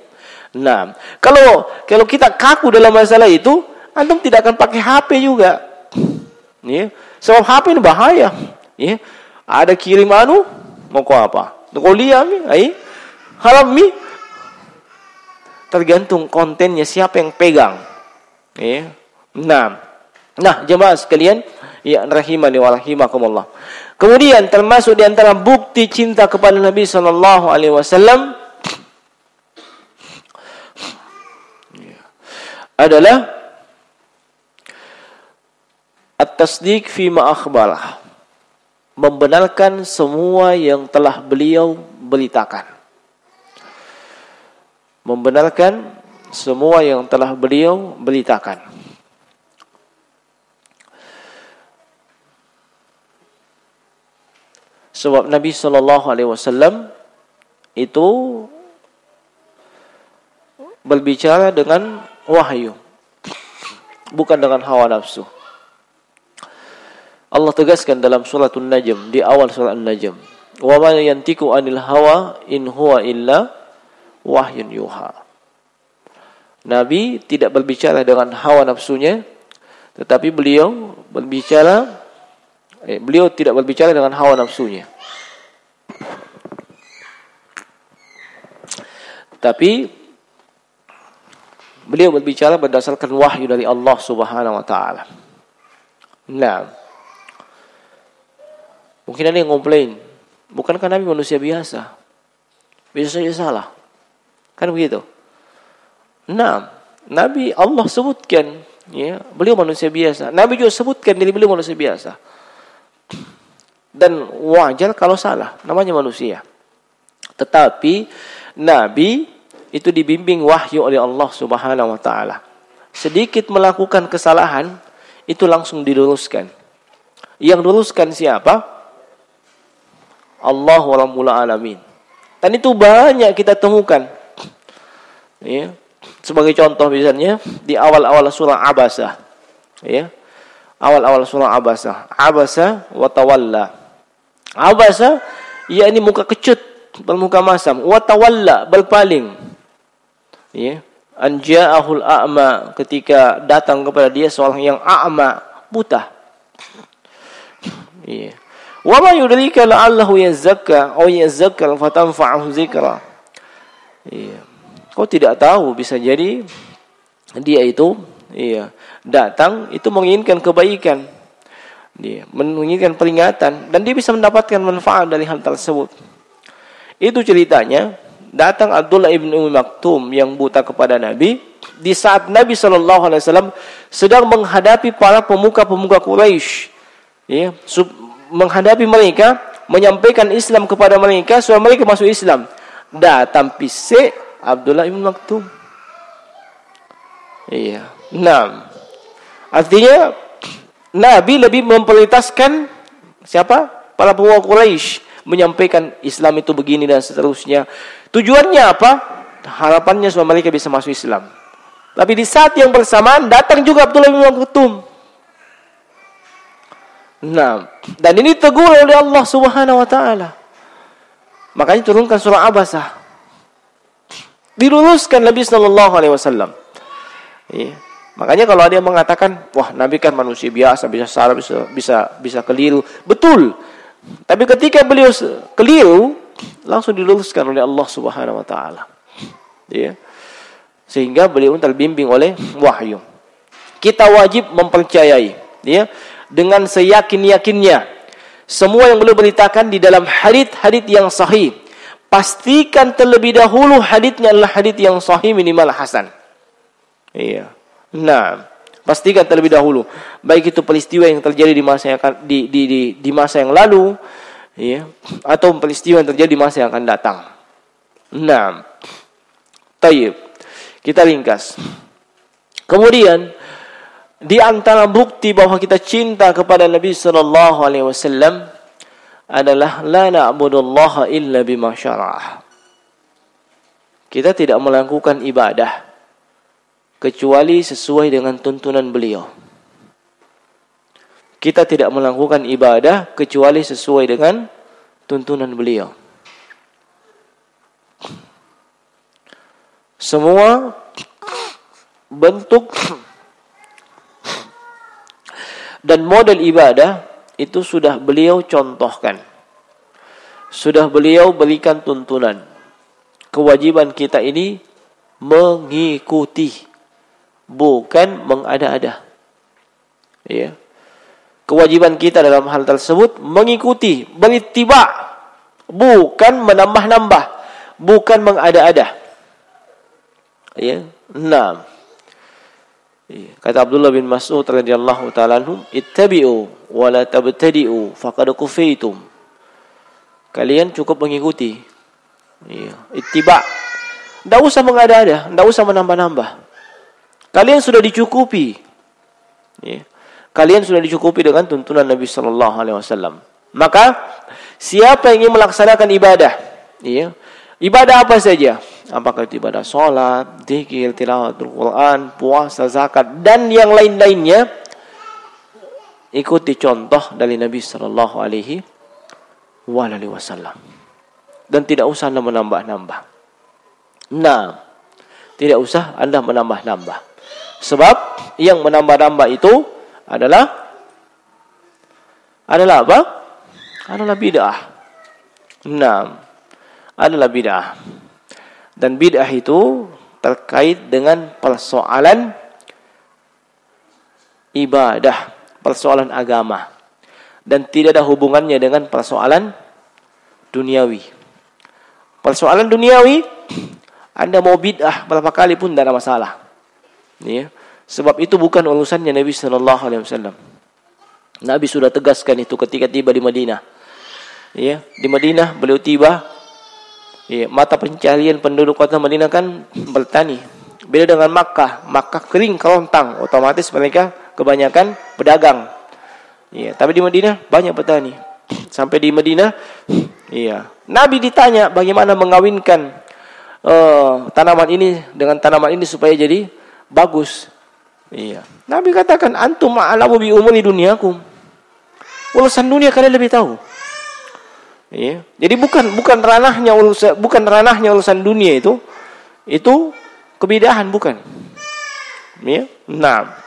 Nah, kalau kita kaku dalam masalah itu, antum tidak akan pakai HP juga. Ya. Sebab HP ini bahaya. Ya. Ada kirim mau kau apa? Kau lihat haram mi. Tergantung kontennya siapa yang pegang. Ya. Nah, jemaah sekalian, ya rahimani wa rahimakumullah. Kemudian termasuk di antara bukti cinta kepada Nabi sallallahu alaihi wasallam adalah at-tasdiq fi ma akhbarah. Membenarkan semua yang telah beliau beritakan. Membenarkan semua yang telah beliau beritakan. Sebab Nabi sallallahu alaihi wasallam itu berbicara dengan wahyu, bukan dengan hawa nafsu. Allah tegaskan dalam surat An-Najm, di awal surat An-Najm, "Wa ma yantiqu 'anil hawa in huwa illa wahyun yuha." Nabi tidak berbicara dengan hawa nafsunya, tetapi beliau tidak berbicara dengan hawa nafsunya. Tapi beliau berbicara berdasarkan wahyu dari Allah Subhanahu wa taala. Nah, mungkin ada yang komplain, bukankah Nabi manusia biasa? Bisa saja salah. Kan begitu? Nah, Nabi Allah sebutkan, ya, beliau manusia biasa. Nabi juga sebutkan diri beliau manusia biasa. Dan wajar kalau salah, namanya manusia. Tetapi Nabi itu dibimbing wahyu oleh Allah Subhanahu wa taala. Sedikit melakukan kesalahan, itu langsung diluruskan. Yang luruskan siapa? Allah Rabbul Alamin. Dan itu banyak kita temukan. Ya. Sebagai contoh misalnya di awal-awal surah Abasa. Ya. Awal-awal surah Abasa. Abasa wa tawalla. Abasa yakni muka kecut, bermuka masam, wa tawalla, berpaling. Ya. An ja'ahul a'ma, ketika datang kepada dia seorang yang a'ma, buta. Ya. Wa ma yudrika la'allahu yazakka aw yazakka fatanfa'uhu dzikra. Ya. Kau tidak tahu, bisa jadi dia itu datang itu menginginkan kebaikan. Dia menginginkan peringatan dan dia bisa mendapatkan manfaat dari hal tersebut. Itu ceritanya, datang Abdullah ibn Ummi Maktum yang buta kepada Nabi di saat Nabi sallallahu alaihi wasallam sedang menghadapi para pemuka-pemuka Quraisy. Ya, menghadapi mereka, menyampaikan Islam kepada mereka supaya mereka masuk Islam. Datang pisik Abdullah ibn Maktum. Iya. Nah, artinya Nabi lebih memprioritaskan siapa? Para pemuka Quraisy, menyampaikan Islam itu begini dan seterusnya. Tujuannya apa? Harapannya supaya mereka bisa masuk Islam. Tapi di saat yang bersamaan datang juga Abdullah ibn Maktum. Nah, dan ini tegur oleh Allah Subhanahu wa taala. Makanya turunkan surah Abasa. Diluruskan Nabi sallallahu alaihi wasallam. Ya. Makanya kalau ada yang mengatakan, wah Nabi kan manusia biasa, bisa salah, bisa keliru. Betul. Tapi ketika beliau keliru, langsung diluruskan oleh Allah Subhanahu wa taala. Ya. Sehingga beliau terbimbing oleh wahyu. Kita wajib mempercayai, ya, dengan seyakin-yakinnya semua yang beliau beritakan di dalam hadits-hadits yang sahih. Pastikan terlebih dahulu haditsnya adalah hadits yang sahih minimal hasan. Iya. Nah, pastikan terlebih dahulu baik itu peristiwa yang terjadi di masa yang akan, di masa yang lalu, ya, atau peristiwa yang terjadi di masa yang akan datang. Nah, tayyib. Kita ringkas. Kemudian di antara bukti bahwa kita cinta kepada Nabi sallallahu alaihi wasallam adalah la na'budullaha illa bima syara'ah. Kita tidak melakukan ibadah kecuali sesuai dengan tuntunan beliau. Kita tidak melakukan ibadah kecuali sesuai dengan tuntunan beliau. Semua bentuk dan model ibadah itu sudah beliau contohkan. Sudah beliau berikan tuntunan. Kewajiban kita ini mengikuti, bukan mengada-ada. Ya. Kewajiban kita dalam hal tersebut mengikuti, berittiba, bukan menambah-nambah, bukan mengada-ada. Ya. Nah. Ya. Kata Abdullah bin Mas'ud radhiyallahu ta'ala anhu, "Ittabi'u wa la tabtadi'u faqad kufaitum." Kalian cukup mengikuti. Ya. Ittiba. Tidak usah mengada-ada, tidak usah menambah-nambah. Kalian sudah dicukupi. Ya. Kalian sudah dicukupi dengan tuntunan Nabi sallallahu alaihi wasallam. Maka siapa yang ingin melaksanakan ibadah, ya, ibadah apa saja, apakah itu ibadah salat, zikir, tilawatul Quran, puasa, zakat dan yang lain-lainnya, ikuti contoh dari Nabi sallallahu alaihi wasallam. Dan tidak usah Anda menambah-nambah. Nah, tidak usah Anda menambah-nambah. Sebab yang menambah-nambah itu adalah apa? Adalah bid'ah. Nah, adalah bid'ah. Dan bid'ah itu terkait dengan persoalan ibadah, persoalan agama, dan tidak ada hubungannya dengan persoalan duniawi. Persoalan duniawi, Anda mau bid'ah berapa kali pun tidak ada masalah. Ya. Sebab itu bukan urusannya Nabi sallallahu alaihi wasallam. Nabi sudah tegaskan itu ketika tiba di Madinah. Ya, di Madinah beliau tiba, ya, mata pencaharian penduduk kota Madinah kan bertani. Beda dengan Makkah. Makkah kering kerontang, otomatis mereka kebanyakan pedagang. Ya, tapi di Madinah banyak petani. Sampai di Madinah, iya, Nabi ditanya bagaimana mengawinkan tanaman ini dengan tanaman ini supaya jadi bagus. Iya. Nabi katakan, antum a'lamu bi umuri dunyakum. Urusan dunia kalian lebih tahu. Iya. Jadi bukan ranahnya urusan dunia itu kebidahan, bukan. Iya. Nah,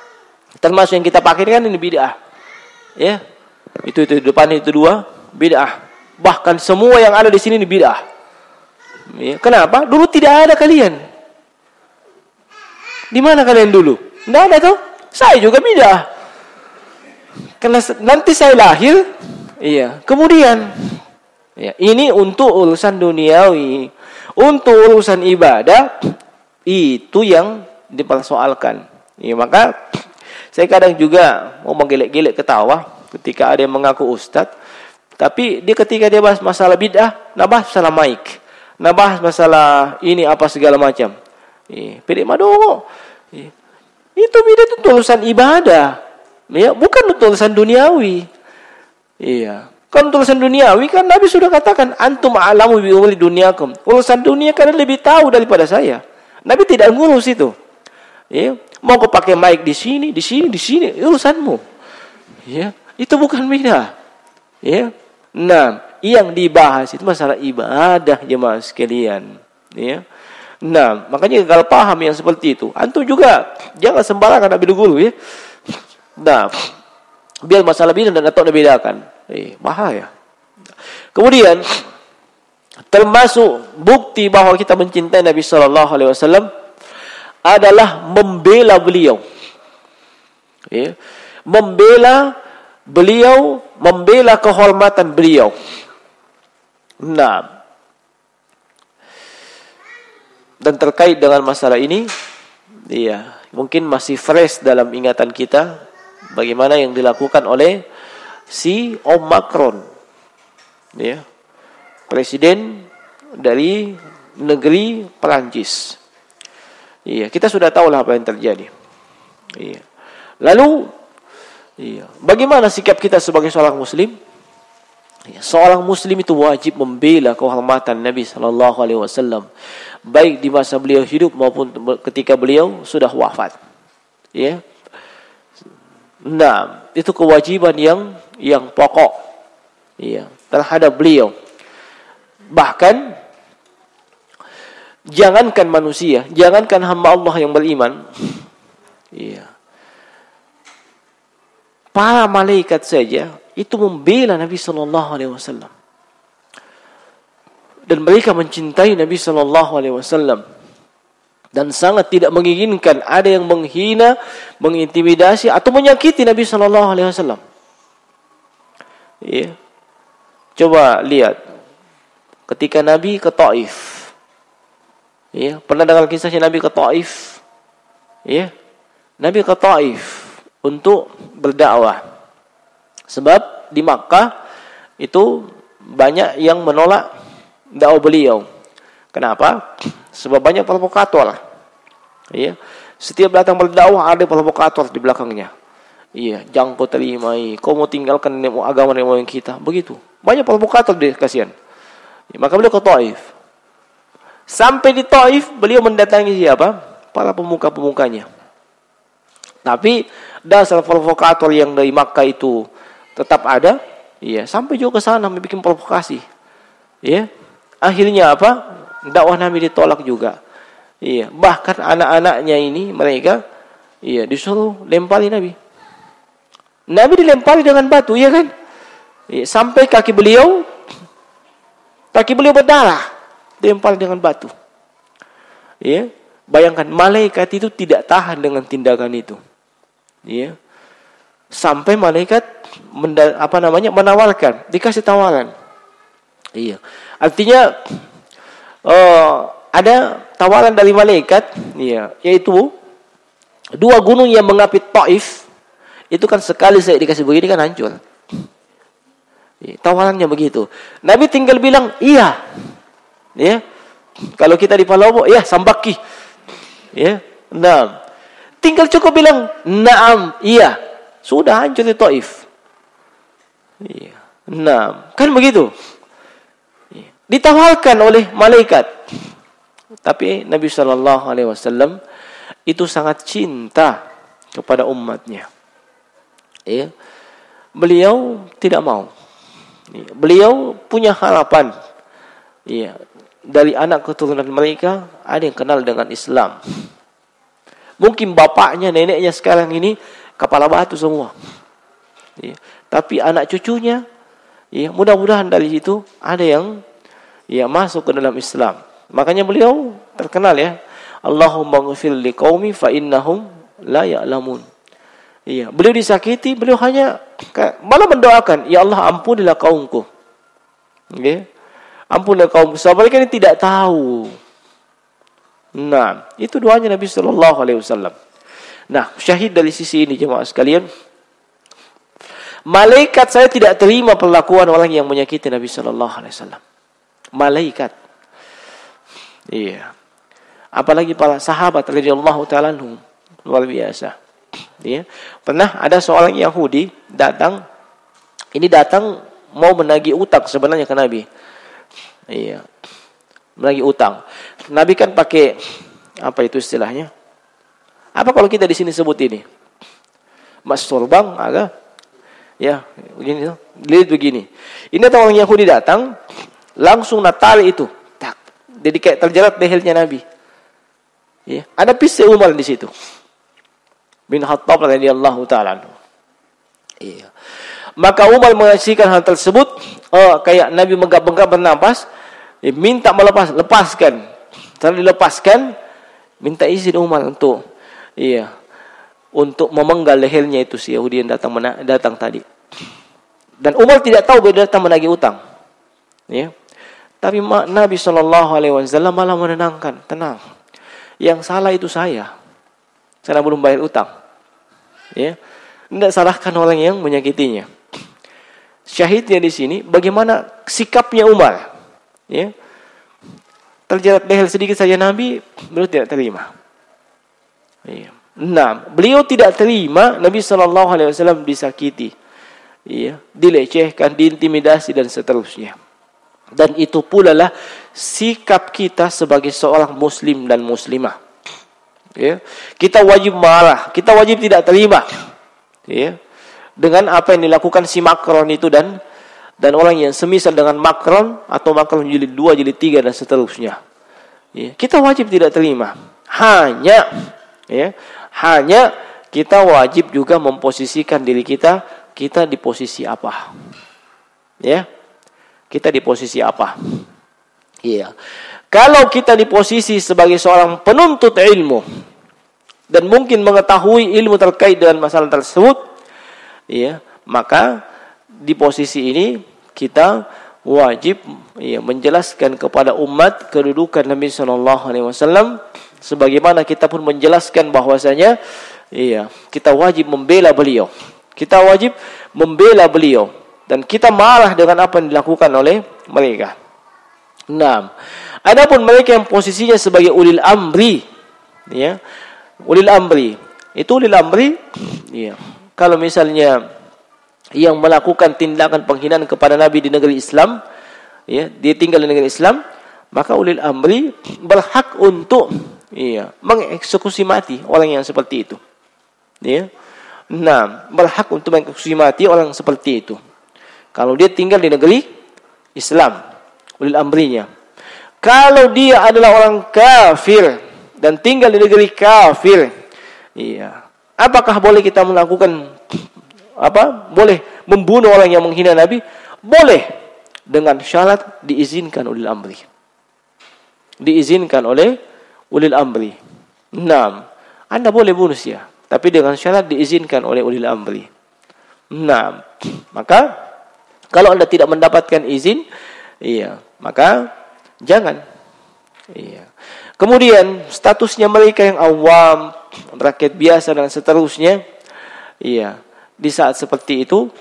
termasuk yang kita pakai kan ini bid'ah. Ya. Itu depan itu dua bid'ah. Bahkan semua yang ada di sini ini bid'ah. Ya. Kenapa? Dulu tidak ada kalian. Di mana kalian dulu? Tidak ada tuh. Saya juga bid'ah. Karena nanti saya lahir, iya. Kemudian, ya, ini untuk urusan duniawi, untuk urusan ibadah itu yang dipersoalkan. Ya, maka saya kadang juga mau menggelek-gelek ketawa ketika ada yang mengaku ustadz, tapi ketika dia bahas masalah bid'ah, bahas masalah mic, bahas masalah ini apa segala macam. Pilih madongo. Itu bid'ah itu urusan ibadah. Ya, bukan urusan duniawi. Iya. Kan urusan duniawi kan Nabi sudah katakan antum a'lamu bi umuri dunyakum. Urusan dunia kalian lebih tahu daripada saya. Nabi tidak ngurus itu. Ya, mau kau pakai mic di sini, urusanmu. Ya, itu bukan bid'ah. Ya. Nah, yang dibahas itu masalah ibadah jemaah sekalian. Ya. Nah, makanya kalau paham yang seperti itu, antum juga jangan sembarangan ambil guru ya. Nah, biar masalah bid'ah dan atau dibedakan. Bahaya. Kemudian termasuk bukti bahwa kita mencintai Nabi sallallahu alaihi wasallam adalah membela beliau. Ya. Membela beliau, membela kehormatan beliau. Nah, dan terkait dengan masalah ini, iya, mungkin masih fresh dalam ingatan kita bagaimana yang dilakukan oleh si Om Macron, ya, presiden dari negeri Perancis. Iya, kita sudah tahu lah apa yang terjadi. Iya. Lalu, iya, bagaimana sikap kita sebagai seorang Muslim? Seorang muslim itu wajib membela kehormatan Nabi sallallahu alaihi wasallam, baik di masa beliau hidup maupun ketika beliau sudah wafat. Ya. Nah, itu kewajiban yang pokok, ya, terhadap beliau. Bahkan jangankan manusia, jangankan hamba Allah yang beriman, ya, para malaikat saja itu membela Nabi sallallahu alaihi wasallam. Dan mereka mencintai Nabi sallallahu alaihi wasallam dan sangat tidak menginginkan ada yang menghina, mengintimidasi atau menyakiti Nabi sallallahu alaihi wasallam. Ya. Coba lihat ketika Nabi ke Taif. Ya, pernah dengar kisahnya Nabi ke Taif? Ya. Nabi ke Taif untuk berdakwah. Sebab di Makkah itu banyak yang menolak dakwah beliau. Kenapa? Sebab banyak provokator. Ya. Setiap datang berdakwah ada provokator di belakangnya. Iya, jangan kau terimai. Kau mau tinggalkan agama nenek kita. Begitu. Banyak provokator deh, kasihan. Ya, maka beliau ke Taif. Sampai di Taif beliau mendatangi siapa? Para pemuka-pemukanya. Tapi dasar provokator yang dari Makkah itu tetap ada, iya, sampai juga ke sana bikin provokasi. Ya. Akhirnya apa? Dakwah Nabi ditolak juga. Iya, bahkan anak-anaknya ini mereka iya disuruh lempari Nabi. Nabi dilempari dengan batu, iya kan? Iya, sampai kaki beliau berdarah, dilempari dengan batu. Iya, bayangkan malaikat itu tidak tahan dengan tindakan itu. Iya. Sampai malaikat menawarkan, dikasih tawaran. Iya. Artinya ada tawaran dari malaikat, iya, yaitu 2 gunung yang mengapit Taif. Itu kan sekali saya dikasih begini kan hancur. Iya, tawarannya begitu. Nabi tinggal bilang, "Iya." Ya. Kalau kita di Palobo, "Ya, sambaki." Ya. Nah, tinggal cukup bilang, "Naam, iya." Sudah hancur di Taif. Iya. Nah, kan begitu. Iya. Ditawarkan oleh malaikat. Tapi Nabi sallallahu alaihi wasallam itu sangat cinta kepada umatnya. Iya. Beliau tidak mau. Iya. Beliau punya harapan. Iya. Dari anak keturunan mereka ada yang kenal dengan Islam. Mungkin bapaknya, neneknya sekarang ini kepala batu semua. Ya. Tapi anak cucunya, ya, mudah-mudahan dari situ ada yang ya masuk ke dalam Islam. Makanya beliau terkenal ya. Allahumma ghfir liqaumi fa innahum la ya'lamun. Iya, beliau disakiti, beliau hanya malah mendoakan, ya Allah ampunilah kaumku. Ya. Ampunilah kaumku, sebab mereka ini tidak tahu. Nah, itu doanya Nabi sallallahu alaihi wasallam. Nah, syahid dari sisi ini jemaah sekalian, malaikat saya tidak terima perlakuan orang yang menyakiti Nabi sallallahu alaihi wasallam. Malaikat. Iya. Apalagi para sahabat radhiyallahu taala anhum, luar biasa. Iya. Pernah ada seorang Yahudi datang mau menagih utang sebenarnya ke Nabi. Iya. Menagih utang. Nabi kan pakai apa itu istilahnya? Apa kalau kita di sini sebut ini? Mas Sorbang agak ya, begini, lihat begini. Ini orang Yahudi datang, langsung natal itu. Tak. Jadi kayak terjerat lehernya Nabi. Ya, ada pisau Umar di situ. Bin Khattab radhiyallahu taala. Iya. Maka Umar menyaksikan hal tersebut, kayak Nabi menggap-menggap bernapas, minta lepaskan. Setelah dilepaskan, minta izin Umar untuk memenggal lehernya itu si Yahudi yang datang tadi. Dan Umar tidak tahu dia datang menagih utang. Ya. Tapi Nabi SAW malah menenangkan, tenang. Yang salah itu saya. Saya belum bayar utang. Ya. Tidak salahkan orang yang menyakitinya. Syahidnya di sini bagaimana sikapnya Umar. Ya. Terjerat leher sedikit saja Nabi, beliau tidak terima. Iya. Nah, beliau tidak terima Nabi SAW disakiti. dilecehkan, diintimidasi dan seterusnya. Dan itu pula lah sikap kita sebagai seorang muslim dan muslimah. Kita wajib marah, kita wajib tidak terima dengan apa yang dilakukan si Macron itu dan orang yang semisal dengan Macron atau Macron jilid 2, jilid 3 dan seterusnya. Kita wajib tidak terima. Hanya kita wajib juga memposisikan diri kita di posisi apa? Kita di posisi apa? Kalau kita di posisi sebagai seorang penuntut ilmu dan mungkin mengetahui ilmu terkait dengan masalah tersebut, maka di posisi ini kita wajib menjelaskan kepada umat kedudukan Nabi SAW, sebagaimana kita pun menjelaskan bahwasanya kita wajib membela beliau. Kita wajib membela beliau dan kita marah dengan apa yang dilakukan oleh mereka. Nah, adapun mereka yang posisinya sebagai ulil amri, ulil amri, itu ulil amri, kalau misalnya yang melakukan tindakan penghinaan kepada Nabi di negeri Islam, dia tinggal di negeri Islam, maka ulil amri berhak untuk mengeksekusi mati orang yang seperti itu. Nah, berhak untuk mengeksekusi mati orang seperti itu. Kalau dia tinggal di negeri Islam, ulil amrinya. Kalau dia adalah orang kafir dan tinggal di negeri kafir, apakah boleh kita melakukan boleh membunuh orang yang menghina Nabi? Boleh, dengan syarat diizinkan ulil amri. Diizinkan oleh ulil amri. Nah, Anda boleh bunuh dia, tapi dengan syarat diizinkan oleh ulil amri. Nah, maka kalau Anda tidak mendapatkan izin, maka jangan. Kemudian statusnya mereka yang awam, rakyat biasa dan seterusnya, di saat seperti itu,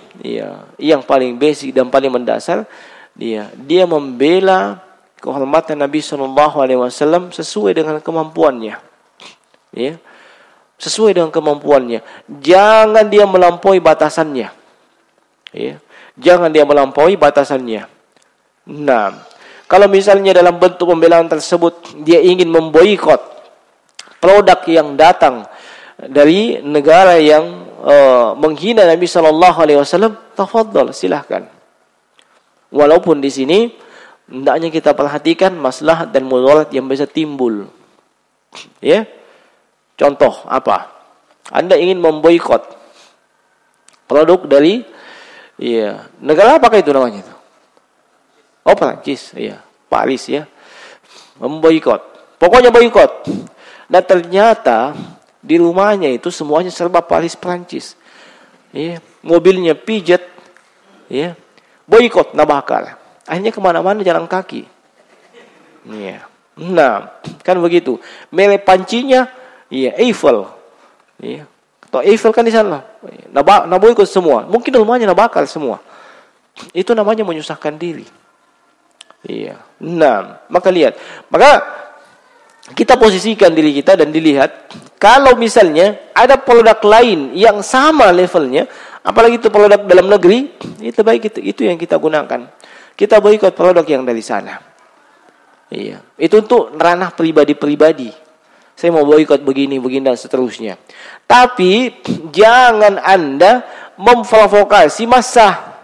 yang paling basic dan paling mendasar, dia membela kehormatan Nabi SAW sesuai dengan kemampuannya. Sesuai dengan kemampuannya. Jangan dia melampaui batasannya. Jangan dia melampaui batasannya. Nah, kalau misalnya dalam bentuk pembelaan tersebut dia ingin memboikot produk yang datang dari negara yang menghina Nabi SAW, tafadhal, silahkan. Walaupun di sini hendaknya kita perhatikan maslahat dan mudarat yang bisa timbul. Contoh apa? Anda ingin memboikot produk dari negara apakah itu namanya itu? Oh, Perancis, Paris, memboikot. Pokoknya boikot. Dan ternyata di rumahnya itu semuanya serba Paris, Perancis. Mobilnya Peugeot, boikot, bakar. Akhirnya kemana-mana jalan kaki. Nah, kan begitu. Merek pancinya, Eiffel. Atau Eiffel kan di sana. Boikot semua. Mungkin rumahnya bakar semua. Itu namanya menyusahkan diri. Nah, maka lihat. Maka kita posisikan diri kita dan dilihat. Kalau misalnya ada produk lain yang sama levelnya, apalagi itu produk dalam negeri, itu baik, itu yang kita gunakan. Kita boikot produk yang dari sana. Itu untuk ranah pribadi-pribadi. Saya mau boikot begini dan seterusnya. Tapi jangan Anda memprovokasi massa.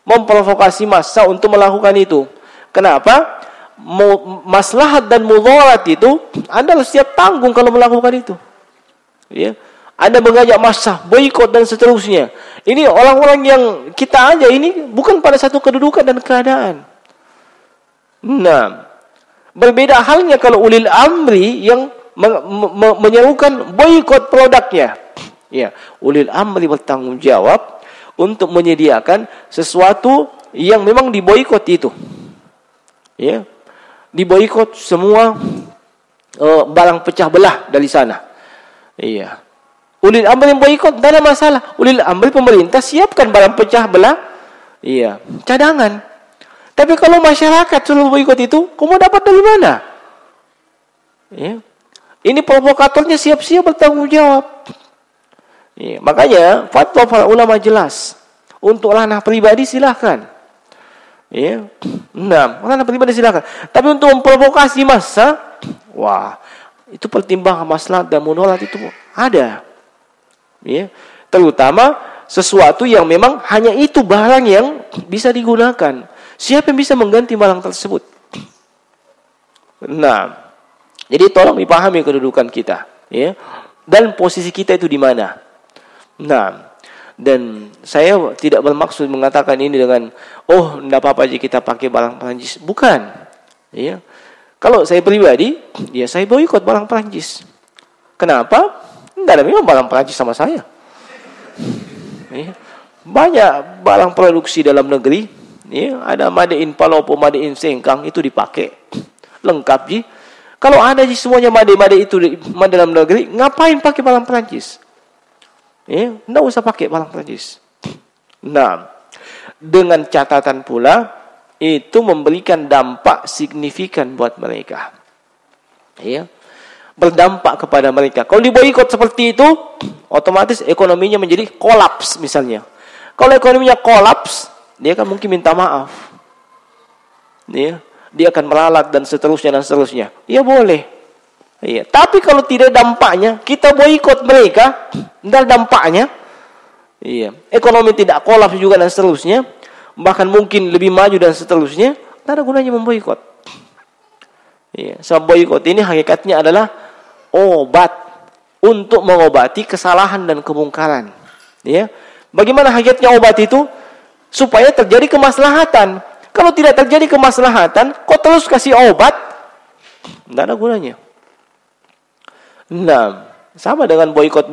Memprovokasi massa untuk melakukan itu. Kenapa? Maslahat dan mudarat itu Anda harus siap tanggung kalau melakukan itu. Anda mengajak massa, boikot dan seterusnya. Ini orang-orang yang kita aja ini bukan pada satu kedudukan dan keadaan. Nah, berbeda halnya kalau ulil amri yang menyerukan boikot produknya. Ulil amri bertanggung jawab untuk menyediakan sesuatu yang memang diboikot itu. Diboikot semua barang pecah belah dari sana. Ulil amri yang boikot, tidak ada masalah. Ulil amri pemerintah siapkan barang pecah belah, cadangan. Tapi kalau masyarakat suruh boikot itu, kamu dapat dari mana? Ini provokatornya siap-siap bertanggung jawab. Ya, makanya fatwa para ulama jelas. Untuk ranah pribadi silahkan. Ya. Nah, ranah pribadi silahkan. Tapi untuk memprovokasi massa, wah, itu pertimbangan maslahat dan mudarat itu ada. Ya. Terutama sesuatu yang memang hanya itu barang yang bisa digunakan. Siapa yang bisa mengganti barang tersebut? Nah, jadi tolong dipahami kedudukan kita, ya. Dan posisi kita itu di mana. Nah, dan saya tidak bermaksud mengatakan ini dengan tidak apa-apa aja kita pakai barang Perancis. Bukan. Ya. Kalau saya pribadi, ya saya boikot barang Perancis. Kenapa? Tidak ada memang barang Perancis sama saya. Ya. Banyak barang produksi dalam negeri, ya, ada made in Palopo, made in Sengkang itu dipakai. Lengkap ji. Kalau ada ji semuanya made itu made dalam negeri, ngapain pakai barang Perancis? Ya, enggak usah pakai barang Perancis. Nah, dengan catatan pula itu memberikan dampak signifikan buat mereka. Ya. Berdampak kepada mereka. Kalau diboikot seperti itu, otomatis ekonominya menjadi kolaps misalnya. Kalau ekonominya kolaps, dia akan mungkin minta maaf. Ya, dia akan melalat dan seterusnya. Ya boleh. Iya, tapi kalau tidak dampaknya, kita boikot mereka, tidak dampaknya, iya, ekonomi tidak kolaps juga dan seterusnya, bahkan mungkin lebih maju dan seterusnya, tidak ada gunanya memboikot. Iya, sebab boikot ini hakikatnya adalah obat untuk mengobati kesalahan dan kemungkaran. Iya, bagaimana hakikatnya obat itu? Supaya terjadi kemaslahatan. Kalau tidak terjadi kemaslahatan, kok terus kasih obat? Tidak ada gunanya. Nah, sama dengan boikot,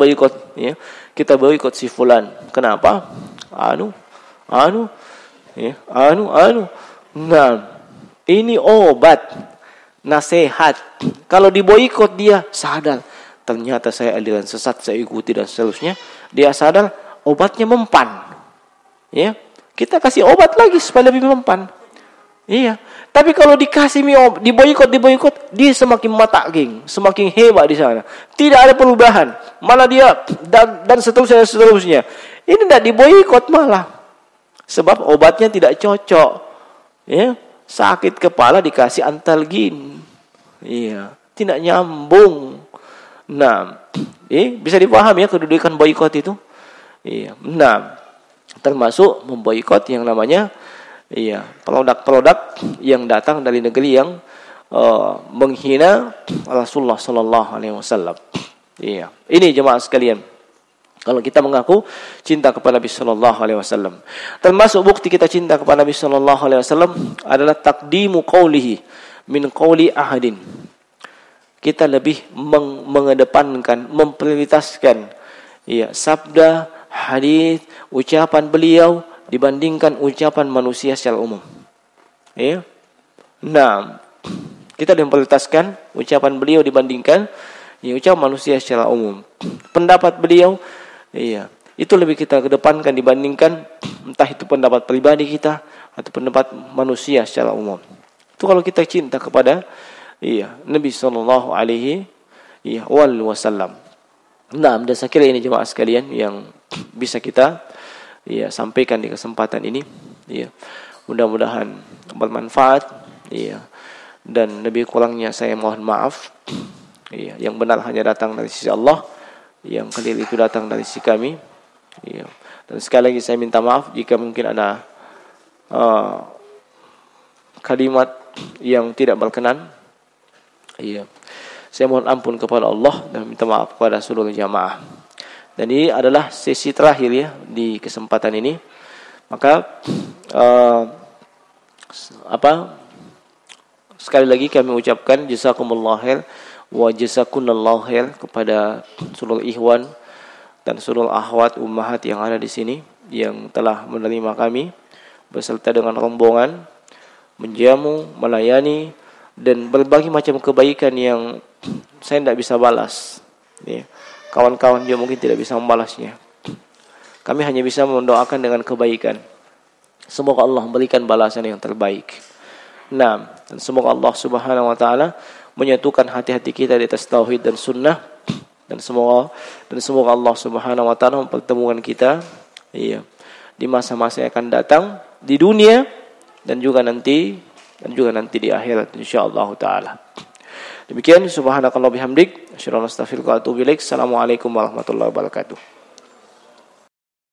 ya. Kita boikot si fulan. Kenapa? Ya, Nah, ini obat, nasihat. Kalau diboikot dia sadar, ternyata saya aliran sesat, saya ikuti dan seterusnya. Dia sadar obatnya mempan. Ya, kita kasih obat lagi supaya lebih mempan. Iya. Tapi kalau dikasih diboikot, dia semakin mataging, semakin hebat di sana. Tidak ada perubahan. Malah dia dan seterusnya. Ini tidak diboikot malah. Sebab obatnya tidak cocok. Ya, sakit kepala dikasih antalgin. Iya, tidak nyambung. Nah, bisa dipahami ya kedudukan boikot itu. Iya. Nah, termasuk memboikot yang namanya produk-produk yang datang dari negeri yang menghina Rasulullah sallallahu alaihi wasallam. Iya. Ini jemaah sekalian. Kalau kita mengaku cinta kepada Nabi sallallahu alaihi wasallam, termasuk bukti kita cinta kepada Nabi sallallahu alaihi wasallam adalah taqdimu qaulihi min qauli ahadin. Kita lebih mengedepankan, memprioritaskan sabda, hadis, ucapan beliau dibandingkan ucapan manusia secara umum. Ya. Nah, kita memprioritaskan ucapan beliau dibandingkan ucapan manusia secara umum. Pendapat beliau, itu lebih kita kedepankan dibandingkan entah itu pendapat pribadi kita atau pendapat manusia secara umum. Itu kalau kita cinta kepada Nabi sallallahu alaihi wasallam. Nah, dan saya kira ini jemaah sekalian yang bisa kita sampaikan di kesempatan ini. Mudah-mudahan bermanfaat. Dan lebih kurangnya saya mohon maaf. Yang benar hanya datang dari sisi Allah, yang keliru itu datang dari sisi kami. Dan sekali lagi saya minta maaf jika mungkin ada kalimat yang tidak berkenan. Saya mohon ampun kepada Allah dan minta maaf kepada seluruh jamaah. Dan ini adalah sesi terakhir di kesempatan ini. Maka sekali lagi kami ucapkan jazakumullah khair wa jazakunallahu khair kepada seluruh ikhwan dan seluruh akhwat ummahat yang ada di sini yang telah menerima kami beserta dengan rombongan, menjamu, melayani dan berbagai macam kebaikan yang saya tidak bisa balas. Kawan-kawan juga mungkin tidak bisa membalasnya. Kami hanya bisa mendoakan dengan kebaikan. Semoga Allah memberikan balasan yang terbaik. Nah, dan semoga Allah Subhanahu wa taala menyatukan hati-hati kita di atas tauhid dan sunnah dan semoga Allah Subhanahu wa taala mempertemukan kita di masa-masa yang akan datang di dunia dan juga nanti di akhirat insyaallah taala. Demikian subhanakallah bihamdik asyhadu an la ilaha illa anta astaghfiruka wa atubu ilaik. Assalamualaikum warahmatullahi wabarakatuh.